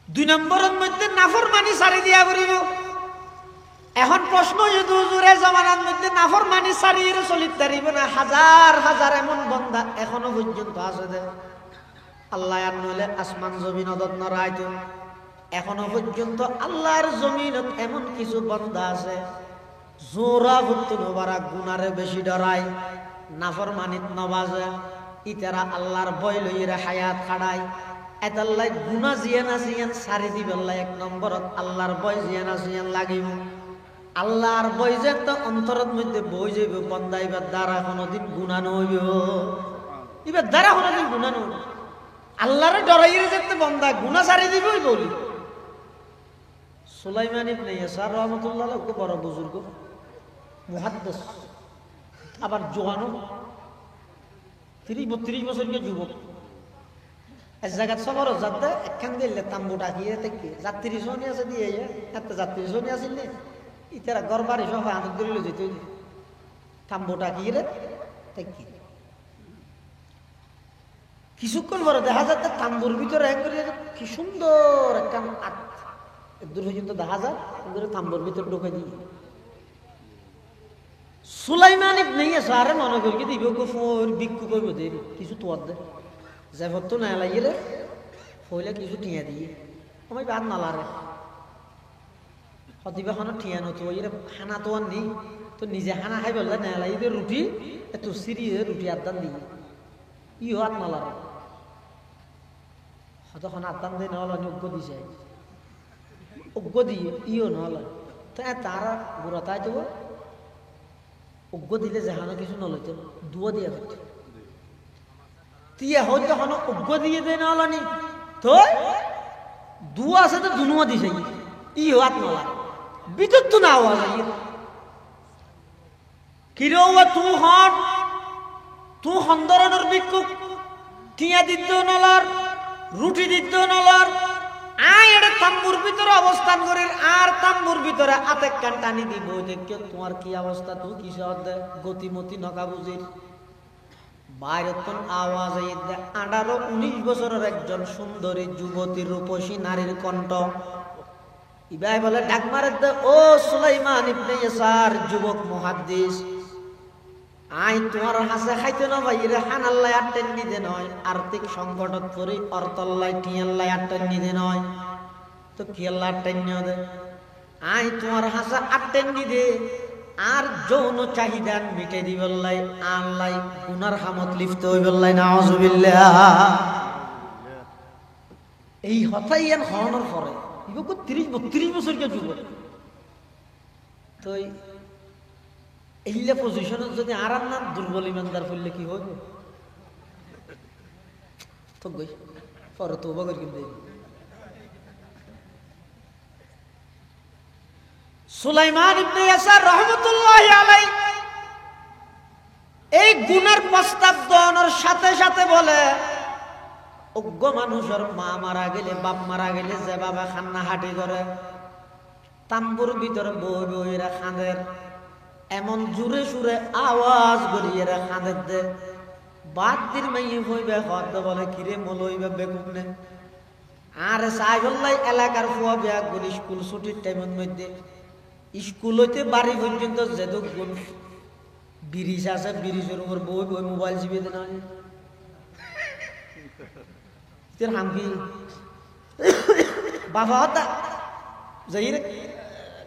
[SPEAKER 1] 2 নম্বরের মধ্যে নাফরমানি সারি দিয়া করিব এখন প্রশ্ন যদি হুজুরের জামানার মধ্যে নাফরমানি সারিয়ে চলিতে পারিব না হাজার হাজার এমন বান্দা এখনো পর্যন্ত আছে দে আল্লাহ আর নইলে আসমান জমিন অদত নরাইতো এখনো পর্যন্ত আল্লাহর জমিনত এমন কিছু বান্দা আছে জোরা ভুক্ত নবারা গুনারে বেশি ডরায় নাফরমানিত নবাজে ইতারা আল্লাহর ভয় লইরা হায়াত খাড়ায় এতাল্লাই গুনাহ জিয়ানা জিয়ান সারি দিবেল্লাই 1 নম্বরত আল্লাহর ভয় জিয়ানা জিয়ান লাগিব আল্লাহর ভয় যে তো অন্তরের মধ্যে বই যাইব বন্দাইবার দ্বারা কোনোদিন গুনাহ নইব ইবার দ্বারা কোনোদিন গুনাহ নইব আল্লাহরে ডরাইরে যেতে বন্দা গুনাহ সারি দিবই বলি সুলাইমান ইবনে ইয়াসার রাহমাতুল্লাহ আলাইহি খুব বড় বুজুর্গ মুহাদ্দিস আবার জওয়ানও 30-32 বছরের যুবক এক জায়গা সবর যাতে একখান দিলে তাম্বুটা গিয়ে থেকে যাত্রী শনি আছে দিয়ে এত যাত্রী শনি আসেন নি ইতারা ঘর বাড়ি সব আনন্দ দিল যেত তাম্বুটা গিয়ে থেকে কিছুক্ষণ পরে দেখা যাচ্ছে তাম্বুর ভিতরে কি সুন্দর একটা দূর পর্যন্ত দেখা যায় তাম্বুর ভিতরে ঢুকে দিয়ে সুলাইমান ইবনে ইয়াসারে মনে করি দিব কুফর বিক্ষু করব দে কিছু তোয়ার দে যাইফত তো না লাগিয়ে রে হইলে কিছু টিয়া দিয়ে আমি বাদ না লারে হতিবা খানো টিয়া নতো ইরে খানা তো আর নেই তো নিজে খানা খাই বললে না লাগিয়ে রুটি এত সিরি রুটি আদান দিয়ে ইও হাত না লারে তখন আদান দিয়ে নেওয়া অজ্ঞ দিছে অজ্ঞ দিয়ে ইও নহলে তাই তারা বুড়া তাই দেবো অজ্ঞ দিলে যেহানো কিছু নলইতে দুয়া দিয়া হইতে তিয়া হইতে হন অজ্ঞ দিয়ে দেয় নলানি তো দুয়া আছে তো দুনুয়া দিছে ই হাত নলা বিদ্যুৎ তো না আওয়াজ কিরো তু হন্দরনের বিক্ষু টিয়া দিত নলার রুটি দিত নলার আয় এটা তাম্বুর ভিতরে অবস্থান করে আর তাম্বুর ভিতরে আতেক কান টানি দিব দেখে তোমার কি অবস্থা তুই কিসের গতিমতি নকা বুঝির বাইরে তো আওয়াজ 18-19 বছরের একজন সুন্দরী যুবতী রূপসী নারীর কণ্ঠ ইবাই বলে ডাক মারে দে ও সুলাইমান ইবনে ইয়াসার যুবক মুহাদ্দিস আই তোমার হাসে খাইতে না ভাই রে হানাল্লাই আটেন নিদে নয় আর্থিক সংকটত পরি অর্তল্লাই টিয়াল্লাই আটেন নিদে নয় তো কিয়াল্লা আটেন নিয়ে দে আই তোমার হাসে আটেন নিদে আর যৌন চাহিদা মিটে দিবল্লাই আল্লাই গুনার হামত লিপ্ত হইবল্লাই নাউজুবিল্লাহ এই হতাই এন হওয়ানোর পরে ইবকো 30-32 বছর কে যুবক তো এইলে পজিশনে যদি আরাম না দুর্বল ইমানদার করলে কি হবে তো গই পরে তওবা করে কিনতে সুলাইমান ইবনে ইয়াসার রাহমাতুল্লাহি আলাইহি এই গুনার প্রস্তাব দেওয়ার সাথে সাথে বলে অজ্ঞ মানুষের মা মারা গেলে বাপ মারা গেলে যে বাবা খান্না হাঁটি করে তাম্বুর ভিতরে বই বইরা খাঁদের এমন জুড়ে সুরে আওয়াজ করিয়ে খাঁদের দে বাদ দিন মাইয়ে হইবে হদ বলে কিরে মল হইবে বেকুব নে আর সাইবল্লাই এলাকার ফুয়া ব্যাগ গুলি স্কুল ছুটির টাইমের মধ্যে স্কুল হইতে বাড়ি পর্যন্ত যেদক গুণ ব্রিজ আছে ব্রিজের উপর বই বই মোবাইল চিবিয়ে দেন হামকি বাবা হতা যাই রে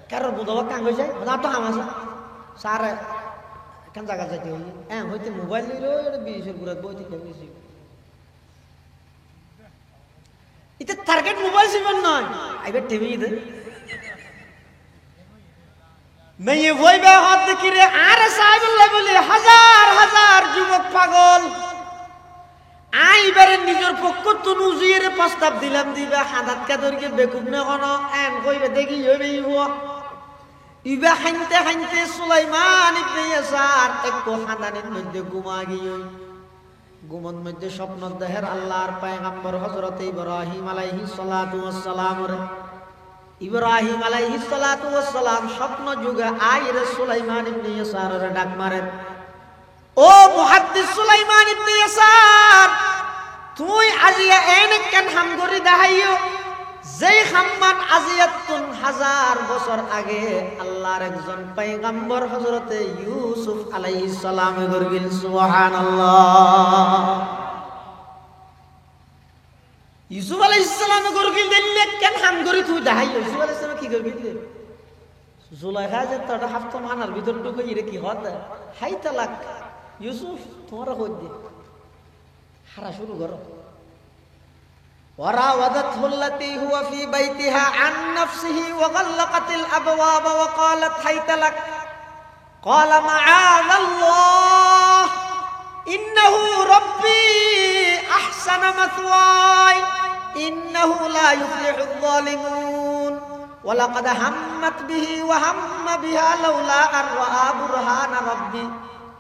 [SPEAKER 1] কারোর বোধবা কাং হয়ে যায় না তো হাম আছে সার কেন জায়গা যাইতে হই হ্যাঁ হইতে মোবাইল নিল ব্রিজের ঘুরে বই থেকে বেশি এটা টার্গেট মোবাইল চিবেন নয় আইবার টিভি দে মেয়ে বইবে হাত দেখি রে আরে সাহেবুল্লাহ বলে হাজার হাজার যুবক পাগল আইবারে নিজের পক্ষ তো নুজিয়ে প্রস্তাব দিলাম দিবা হাদাত কাদরকে বেকুব না কোন এন কইবে দেখি হইবে ইবা হানতে হানতে সুলাইমান ইবনে ইয়াসার একটু হাদানের মধ্যে ঘুমা গিয়ে ঘুমন মধ্যে স্বপ্ন দেহের আল্লাহর পয়গম্বর হযরত ইব্রাহিম আলাইহিস সালাতু ওয়াস সালাম ইব্রাহিম আলাইহিস সালাতু ওয়াস সালাম স্বপ্ন যুগে আইরে সুলাইমান ইবনে ইয়াসারের ডাক মারেন ও মুহাদ্দিস সুলাইমান ইবনে ইয়াসার তুই আজিয়া এনে কেন হাম করি দেখাইও যেই হাম্মান আজিয়াতুন হাজার বছর আগে আল্লাহর একজন পয়গম্বর হযরতে ইউসুফ আলাইহিস সালাম গরগিল সুবহানাল্লাহ ইউসুফ আলাইহিস সালাম গরগিল দিলে কেন হাম করি তুই দেখাইও ইউসুফ আলাইহিস সালাম কি করবি দিলে জুলাইখা যে তোটা হাফত মানার ভিতর ঢুকে ইরে কি হতে হাই তালাক ইউসুফ তোমরা কই দে হারা শুরু করো وراودته التي هو في بيتها عن نفسه وغلقت الأبواب وقالت هيت لك قال معاذ الله إنه ربي أحسن مثواي إنه لا يفلح الظالمون ولقد همت به وهم بها لولا أن رأى برهان ربي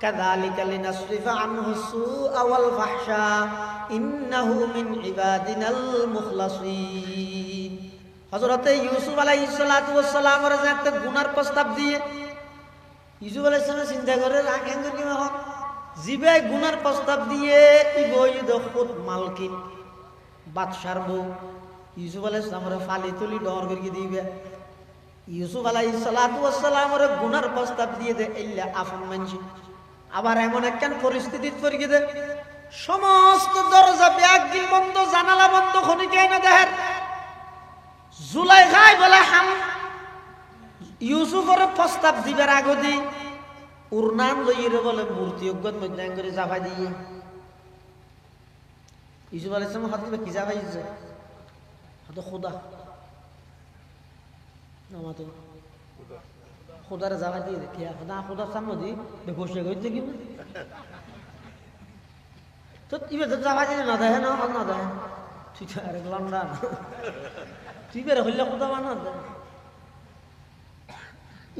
[SPEAKER 1] كذلك لنصرف عنه السوء والفحشاء إنه من عبادنا المخلصين হযরত ইউসুফ আলাইহিস সালাতু ওয়াস সালামের একটা গুনার প্রস্তাব দিয়ে ইউসুফ আলাইহিস সালাম চিন্তা করে রাখেন কি এখন জিবে গুনার প্রস্তাব দিয়ে খুদ মালকিন বাদশার বউ ইউসুফ আলাইহিস সালামের ফালি তুলি ডর করে দিবে। ইউসুফ আলাইহিস সালাতু ওয়াস সালামের গুনার প্রস্তাব দিয়ে দে ইল্লা আফন মানছি। আবার এমন একখান পরিস্থিতি পড়ে দে সমস্ত দরজা ব্যাগিল বন্ধ, জানালা বন্ধ, খনিকে না দেহের জুলাইখাই বলে হাম ইউসুফের প্রস্তাব দিবার আগদি ওর নাম লইয়ে বলে মূর্তি অজ্ঞত মধ্যে করে জাফাই দিয়ে ইউসুফ আলাইহিস সালাম হাতে কি জাফাই দিছে হাতে খোদা নামাতো খোদারে জাফাই দিয়ে কি খোদা খোদা সামনে দি বসে গইতে কি তো ইবে তো জাফাই দিয়ে না দেয় না দেয় তুই তো আরেক লন্ডন তুই বের হইলে খোদা বানা দে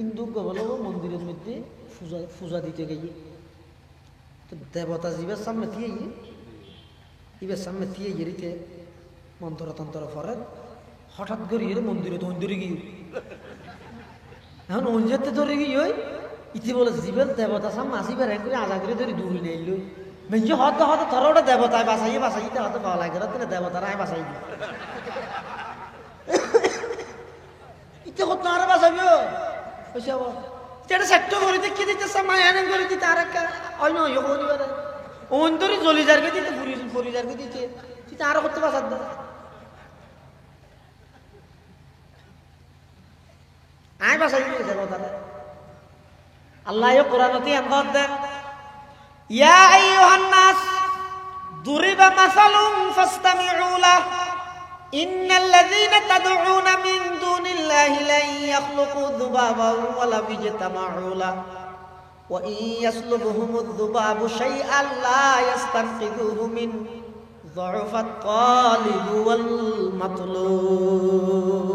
[SPEAKER 1] ইন্দু বলো মন্দিরের মধ্যে পূজা দিতে গিয়ে তো দেবতা জীবের সামনে দিয়ে ইবের সামনে দিয়ে গিয়ে মন্ত্র তন্ত্র ফরেন হঠাৎ করে মন্দিরে তো ধরে গিয়ে এখন অঞ্জতে ধরে গিয়ে ওই ইতি বলে জীবের দেবতা সামনে আসিবার এক করে আজা করে ধরে দূরে নেইল মেঞ্জে হতে হতে ধরো ওটা দেবতায় বাসাইতে হতে পাওয়া লাগে দেবতারা বাসাই ইতে হতো আরো বাসাইব সেটা করে দেখি দিতেছে মায়ান করে দিতে আর একটা অন্য পরিবারে অন্তরে জলি যারকে দিতে পরিবারকে দিতে দিতে আরো করতে পারত আয় বাসাই দিয়েছে কথাটা আল্লাহ কোরআনতে এমন দেন ইয়া আইয়ুহান নাস দুরিবা মাসালুন ফাসতামিউ লাহু ইন্নাল লাযীনা তাদউনা মিন দুনিল্লাহি লা ইয়াখলুকু যুবাবান ওয়া লা ইয়াজতামাউ লাহু ওয়া ইন ইয়াসলুবহুমুয যুবাবু শাইআন লা ইস্তানকিযুহু মিন যুফাত তালিব ওয়াল মাতলুব।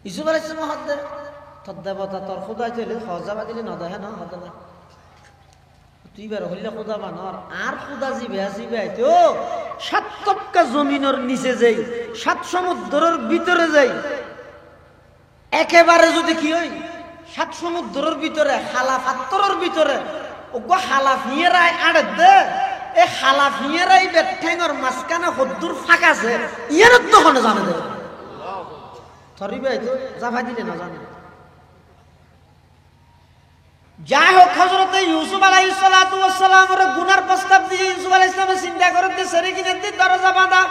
[SPEAKER 1] ইউসুফ আলাইহিস সালাম হদ্দে তদ্দেবতা তোর খোদা চলে খজাবা দিলে না দেয় না হদ্দে না তুই বের হইলে খোদা বানর আর খোদা জিবে তো 7 তবকা জমিনের নিচে যাই 7 সমুদ্রের ভিতরে যাই একেবারে যদি কি হই 7 সমুদ্রের ভিতরে খালা পাত্তরের ভিতরে ওগো খালা ফিয়েরাই আড়ে দে এ খালা ফিয়েরাই বেঠেঙ্গর মাঝখানে হদ্দুর ফাঁকা আছে ইয়ার তখন জানে দে ধরিবে তো জাফা দিলে না জানে। যাই হোক হযরতে ইউসুফ আলাইহিস সালাতু ওয়াস সালামের গুনার প্রস্তাব দিয়ে ইউসুফ আলাইহিস সালাম চিন্তা করতে সেরে কিনে দরজা বাঁধা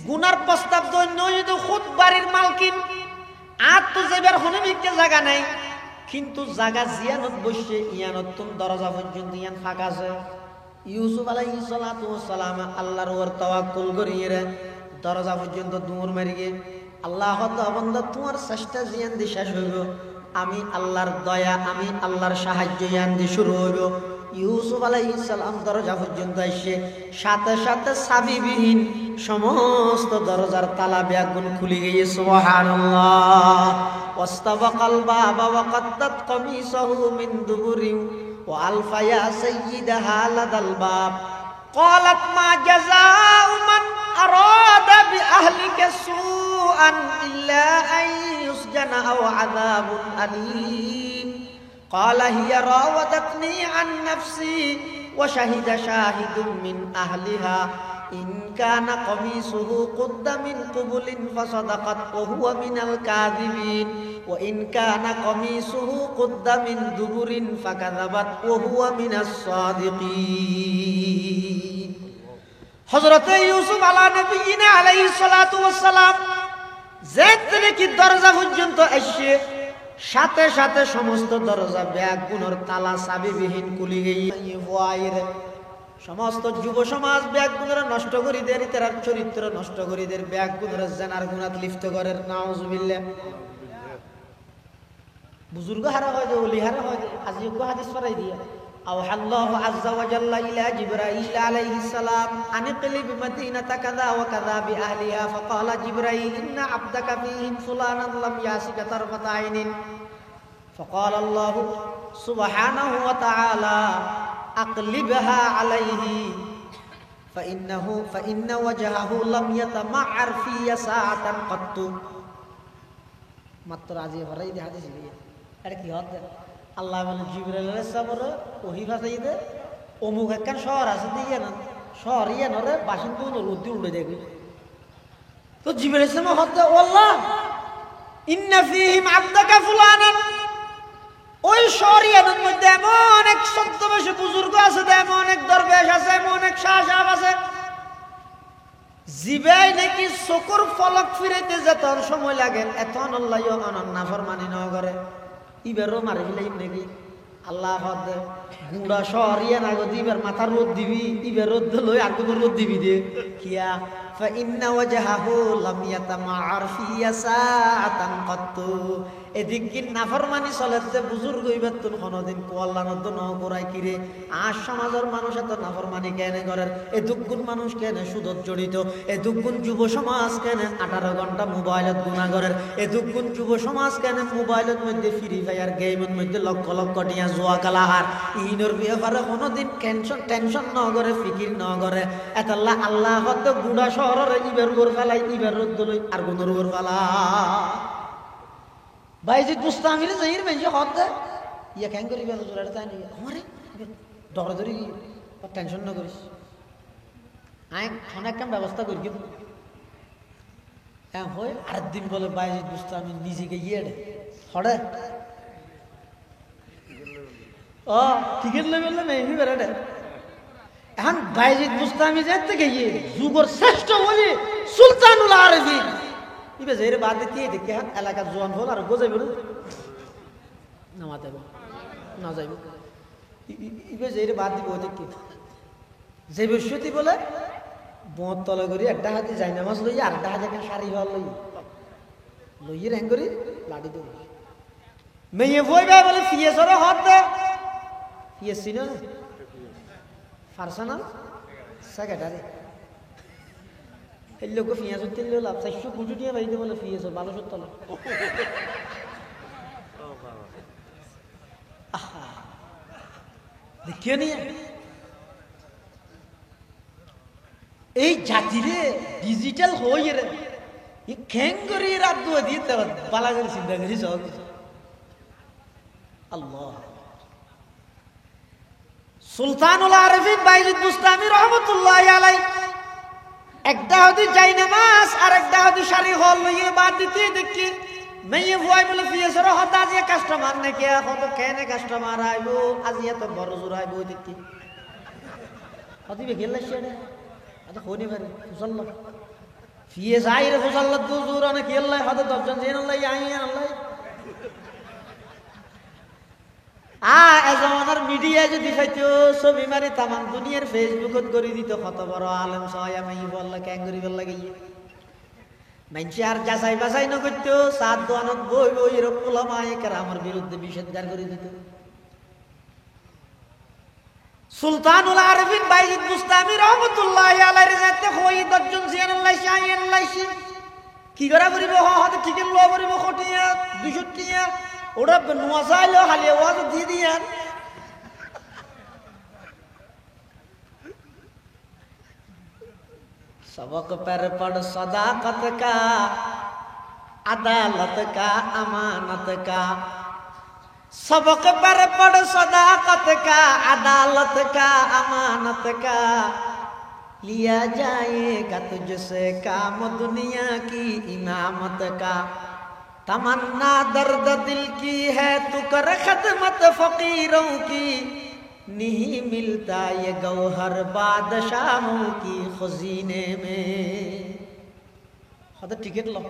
[SPEAKER 1] গুনার প্রস্তাব দৈন্য যদি খুদ বাড়ির মালকিন আর তো যাবার হনে মিকে জায়গা নাই কিন্তু জায়গা জিয়ানত বসে ইয়ানত তুম দরজা পর্যন্ত ইয়ান ফাঁকা আছে। ইউসুফ আলাইহিস সালাতু ওয়াস সালাম আল্লাহর উপর তাওয়াক্কুল করিয়ে দরজা পর্যন্ত দৌড় মারি গিয়ে আল্লাহ বান্দা তোমার চেষ্টা জিয়ান দি শেষ হইব আমি আল্লাহর দয়া আমি আল্লাহর সাহায্য ইয়ান দি শুরু হইব। ইউসুফ আলাইহিস সালাম দরজা পর্যন্ত এসে সাথে সাথে চাবিবিহীন সমস্ত দরজার তালা ব্যাগুন খুলে গিয়ে সুবহানাল্লাহ ওয়াস্তাবাকাল বাবা ওয়া কাদ্দাত কামিসাহু মিন দুবুরিন ওয়া আলফায়া সাইয়্যিদাহা লাদাল বাব ক্বালাত মা জাযাউ মান আরাদা বিআহলিকা সুআন ইল্লা আন ইউসজানা আও আযাবুন আলীম قال هي راودتني عن نفسي وشهد شاهد من أهلها إن كان قميصه قد من قبل فصدقت وهو من الكاذبين وإن كان قميصه قد من دبر فكذبت وهو من الصادقين. حضرت يوسف على نبينا عليه الصلاة والسلام زيت لك الدرجة পর্যন্ত এসে সাথে সাথে সমস্ত দরজা ব্যাগ গুণর তালা চাবিবিহীন খুলে গিয়ে সমস্ত যুব সমাজ ব্যাগ গুণরা নষ্ট করি দেয় তার চরিত্র নষ্ট করি দেয় ব্যাগ গুণরা জানার গুণাত লিপ্ত করে নাউজুবিল্লাহ। বুজুর্গ হারা হয় যায় ওলি হারা হয় যায় আজি হাদিস পড়াই দিয়া أوحى الله عز وجل إلى جبرائيل عليه السلام أن اقلب مدينة كذا وكذا بأهلها فقال جبرائيل إن عبدك فيهم فلانا لم يأسك طرفة عين فقال الله سبحانه وتعالى أقلبها عليه فإن وجهه لم يتمعر في ساعة قط মাত্র আজি ভরাই দে হাদিস দিয়ে এটা কি হতে আল্লাহ বলে জিবরাইল আলাইহিস সালাম ওহি ভাষাই দে অমুক একখান শহর আছে দিয়ে না শহর ইয়ে নরে বাসিন্দা রোদ্দি উড়ে দেখবি তো জিবরাইল আলাইহিস সালাম হতে আল্লাহ ইন্না ফীহিম আবদাকা ফুলানান ওই শহরিয়াদের মধ্যে এমন এক ছদ্মবেশী বুজুর্গ আছে এমন এক দরবেশ আছে এমন এক শাহ সাহেব আছে জিবাই নাকি চকুর ফলক ফিরাইতে যেত সময় লাগে এত আল্লাহ নাফরমানি না করে ইবারও মারি ফেলাই নাকি আল্লাহ হদ গুড়া শহরিয়া না গদি ইবার মাথা রোদ দিবি ইবার রোদ লই আগুন রোদ দিবি দে কিয়া فإن وجهه لم يتمعر في ساعة قط এদিক কি নাফরমানি চলেছে বুজুর্গ হইবার তো কোনদিন কোয়াল্লা নদ ন করাই কিরে আর সমাজের মানুষ এত নাফরমানি কেন করে এ দুগুণ মানুষ কেন সুদত জড়িত এ দুগুণ যুব সমাজ কেন 18 ঘন্টা মোবাইলত গুণা করে এ দুগুণ যুব সমাজ কেন মোবাইলের মধ্যে ফ্রি ফায়ার গেমের মধ্যে লক্ষ লক্ষ টিয়া জুয়া কালাহার ইনর ব্যাপারে কোনদিন টেনশন ন করে ফিকির ন করে এতাল্লাহ আল্লাহ হত গুড়া শহরের ইবের উপর ফেলাই ইবের রোদ লই আর গুণর উপর ফেলা বাইজিদ বুস্তামিরে জাহির মেঞ্জে হদ ইয়া কেন করি বেলা জোরাটা তাই নাই আমারে ডর ধরি টেনশন না করিস আয় অনেক কাম ব্যবস্থা করি কিন্তু হ্যাঁ হয় আর দিন বলে বাইজিদ বুস্তামি নিজেকে ইয়ে হড়ে ও টিকিট লেভেল মেহি বেড়ে এখন বাইজিদ বুস্তামি যেতে গিয়ে যুগর শ্রেষ্ঠ বলি সুলতানুল আরিফিন ইবে যেরে বাদ দিতে দেখে হাত এলাকা জোয়ান হল আর গোজাইব না মাথায় না যাইব ইবে যেরে বাদ দিব দেখি যে বৃহস্পতি বলে বোঁত তলে করি একটা হাতে যাই নামাজ লই আর একটা হাতে শাড়ি হল লই লইয়ের হ্যাং করি লাঠি দেব মেয়ে বই ভাই বলে ফিয়েসরে হাত দে ফিয়েস ছিল না ফারসানা সেক্রেটারি এই লোক ফিয়াজ তেল লাভ 450 টাকা বাইতে বলে ফিয়াজ 1200 তলা দেখিও নি এই জাতিরে ডিজিটাল হই রে ই খেঙ্গরি রাত দুয়া দিতে বালা করে চিন্তা করি সব আল্লাহ সুলতানুল আরিফিন বাইজিদ বুস্তামি রহমাতুল্লাহি আলাইহি একটা হদি যাই নামাজ আর একটা হদি শাড়ি হল লইয়ে বাদ দিতে দেখি মেয়ে ভয় বলে ফিয়েসর হত আজ কাস্টমার নাকি কত কেনে কাস্টমার আইবো আজ এত বড় জোর আইবো দেখি হদিবে গেলে সেটা আচ্ছা হইনি পারে ফুসাল্লাহ ফিয়েস আইরে ফুসাল্লাহ দু জোর অনেক আল্লাহ হদ দশজন জেন আল্লাহ আই আল্লাহ এজমানার মিডিয়া যদি খাইতো ছবি মারি তামাম দুনিয়ার ফেসবুকত করে দিত কত বড় আলেম সহায় মাই বললা ক্যাং করি বললা গিয়ে মানছি আর যাচাই বাছাই ন করতো সাত দোয়ানত বই বই এরকম ওলামায়ে কেরামের বিরুদ্ধে নিষেধাজ্ঞা করে দিত সুলতানুল আরিফিন বাইজিদ বুস্তামি রহমাতুল্লাহি আলাইহি যাতে হই 10 জন জিয়ানুল্লাহ শাহিয়াল্লাহ কি করা করিব হত ঠিক লো করিব খটিয়া 200 টিয়া ওরা নোয়াজাইলো হালিয়ে ওয়াজ দিয়ে দিয়ান सबक पर पढ़ सदाकत का अदालत का अमानत का सबक पर पढ़ सदाकत का अदालत का अमानत का लिया जाएगा तुझसे काम दुनिया की इमामत का तमन्ना दर्द दिल की है तू कर खदमत फकीरों की नहीं मिलता ये गौहर बादशाहों की खजीने में हद टिकट लो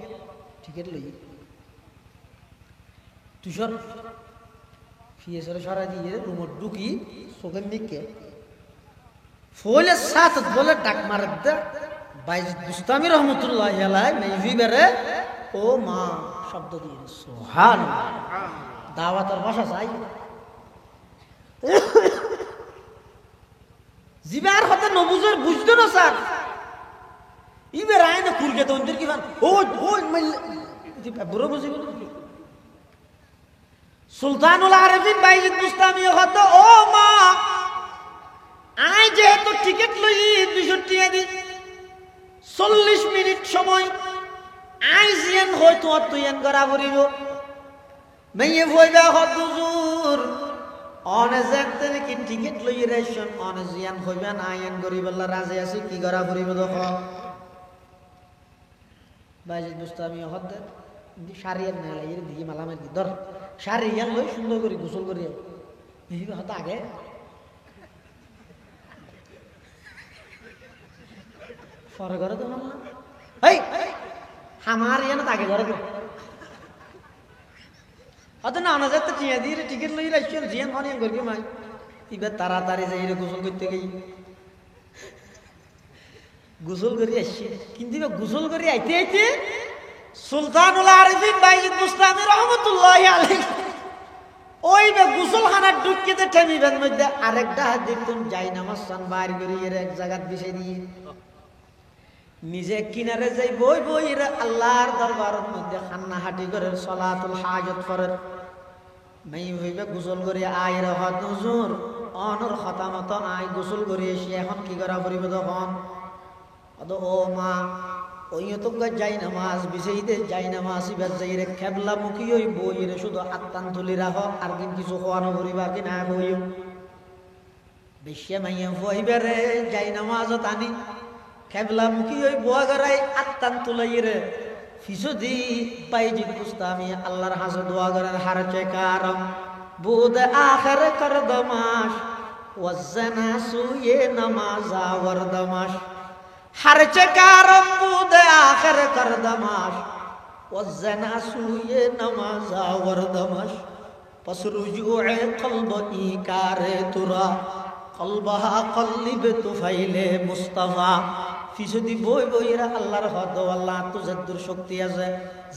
[SPEAKER 1] तुषार ফিয়েসরে সারা দিয়ে রুমত ঢুকি চোখের নিকে ফলে সাত বলে ডাক মারে দে বাইজিদ বুস্তামি রহমাতুল্লাহি আলাইহি মেভি বেরে ও মা শব্দ দিয়ে সুবহানাল্লাহ দাওয়াতের ভাষা চাই জিবার হতে নবুজের বুঝতো না স্যার ইবে রায় না কুরগে তো অন্তর কি ভান ও মাইল জি বড় বুঝি গেল সুলতানুল আরিফিন বাইজিদ বুস্তামি হতে ও মা আই যেহেতু টিকিট লই 200 টাকা দি 40 মিনিট সময় আই জিয়ান হয়তো তুইয়ান করা পড়িব মেয়ে ভইবা হত হুজুর অনেজের তেনে কি টিকিট লই রেশন অনেজিয়ান হইবে না আইন গরিবল্লা রাজে আছি কি করা করিব দেখ বাইজিদ বুস্তামি হদ্দের শাড়িয়ার না লাগিয়ে দিয়ে মালামের কি ধর শাড়িয়ান লই সুন্দর করে গোসল করি হয়তো আগে পরে ঘরে তো না এই আমার ইয়ান আগে ঘরে তো অত না আনা যাতে চিয়া দিয়ে টিকিট লই রাখছেন জিয়ান অনেক করবি মাই এবার তাড়াতাড়ি যাই গোসল করতে গেই গোসল করে আসছি কিন্তু গোসল করে আইতে আইতে সুলতানুল আরিফিন বাইজিদ বুস্তামি রহমতুল্লাহি আলাইহি ওই গোসলখানার ঢুকিতে ঠেমিবেন মধ্যে আরেকটা হাত দিতুন যাই নামাজ সান বাইর করে এর এক জায়গা বিছাই দিয়ে নিজে কিনারে যাই বই বই এর আল্লাহর দরবারের মধ্যে খান্না হাঁটি করে সলাতুল হাজত করেন মেয়ে হইবে গোসল করে আয় রহত হুজুর অনর খতামত আয় গোসল করে এসে এখন কি করা পড়িব তখন অত ও মা ওই তো যাই নামাজ বিছাইতে যাই নামাজ ইবার যাই রে খেবলা মুখী ওই বই রে শুধু আত্মান তুলি রাখ আর কিন কিছু খোয়ানো করিবা কি না বইও বেশি মাইয়া হইবে রে যাই নামাজ টানি খেবলা মুখী ওই বুয়া গড়াই আত্মান তুলাই রে ফিসুদি বাইজিদ বুস্তামি আল্লাহর হাসে দোয়া করেন হার চেকারম বুদ আখের কর দমাস ওয়াজ্জানা সুয়ে নামাজা ওয়ার দমাস हर चकारम बुद आखिर कर दमाश वज़ना सुये नमाजा वर दमाश पस रुजूए क़ल्ब इकारे तुरा क़ल्बहा क़ल्लिब तुफैले मुस्तफ़ा ফিসুদি বই বইরা আল্লাহর হদ আল্লাহ তো যদ্দুর শক্তি আছে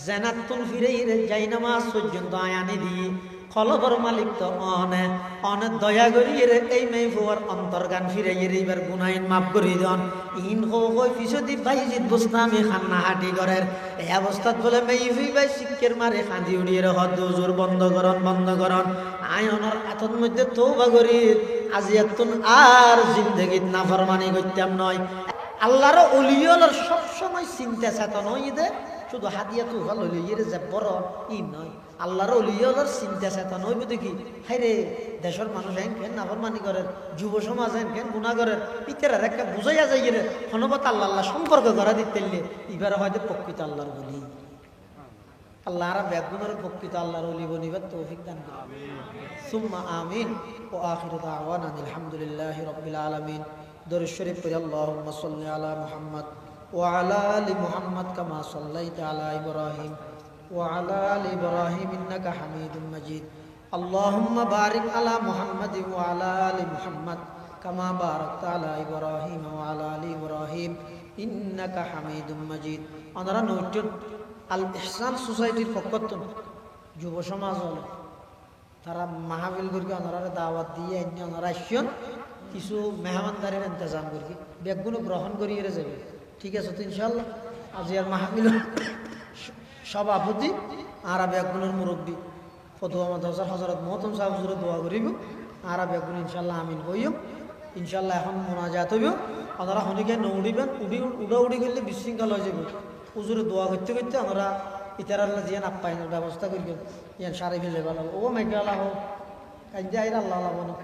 [SPEAKER 1] জান্নাতুল ফিরাইরে যাই নামাজ পর্যন্ত আয়ানি দিয়ে কলবর মালিক তো অনে দয়া করিয়ে এই মেহফুয়ার অন্তর্গান ফিরাইয়ে এবার গুনাইন মাফ করি দেন ইন হই ফিসুদি বাইজিদ বুস্তামি খান্না হাঁটি করেন এই অবস্থাত বলে মেহফি বাই শিক্ষের মারে খাঁদি উড়িয়ে হদ হুজুর বন্ধ করন আয়নের এতর মধ্যে তওবা করি আজি এতন আর জিন্দেগিত নাফরমানি করতাম নয় আল্লাহর ওলিয়লার সব সময় চিন্তা চেতন হইদে শুধু হাদিয়া তো ভালো লইয়ে যে বড় ই নয় আল্লাহর ওলিয়লার চিন্তা চেতন হইব দেখি হাইরে দেশের মানুষ কেন নাফরমানি করে যুব সমাজ কেন গুনাহ করে পিতের একটা বুঝাইয়া যাই রে হনবত আল্লাহ আল্লাহ সম্পর্ক করা দিতে এবার হয়তো প্রকৃত আল্লাহর বলি আল্লাহ আর বেগুনের প্রকৃত আল্লাহর ওলি বনিবার তৌফিক দান করুন সুম্মা আমিন ও আখিরু দাওয়ানা আলহামদুলিল্লাহি রাব্বিল আলামিন দরুদ শরীফ পড়ি আল্লাহুম্মা সাল্লি আলা মুহাম্মদ ওয়া আলা আলি মুহাম্মদ কামা সাল্লাইতা আলা ইব্রাহিম ওয়া আলা আলি ইব্রাহিম ইন্নাকা হামিদুম মাজিদ আল্লাহুম্মা বারিক আলা মুহাম্মদ ওয়া আলা আলি মুহাম্মদ কামা বারাকতা আলা ইব্রাহিম ওয়া আলা আলি ইব্রাহিম ইন্নাকা হামিদুম মাজিদ আমরা নতুন আল ইহসান সোসাইটির পক্ষত যুব সমাজ হলো তারা মাহফিল করি ওনারা দাওয়াত দিয়ে এনে ওনারা আসছেন কিছু মেহমানদারির ইন্তজাম করি ব্যাগগুলো গ্রহণ করিয়ে যাবে ঠিক আছে তো ইনশাল্লাহ আজি আর মাহফিল সভাপতি আর ব্যাগগুলোর মুরব্বী ফতুয়া মাদ্রাসার হযরত মোহতম সাহেব হুজুরে দোয়া করিব আর ব্যাগগুলো ইনশাল্লাহ আমিন কইম ইনশাল্লাহ এখন মোনাজাত হইব ওনারা হনিকে নৌড়িবেন উড়াউড়ি করলে বিশৃঙ্খল হয়ে যাবে হুজুরে দোয়া করতে করতে আমরা ইতার আল্লাহ জিয়ান আপ্যায়নের ব্যবস্থা করি ইয়ান সারি ফেলে ভালো ও মেঘালা হোক কাজে আইর আল্লাহ আল্লাহ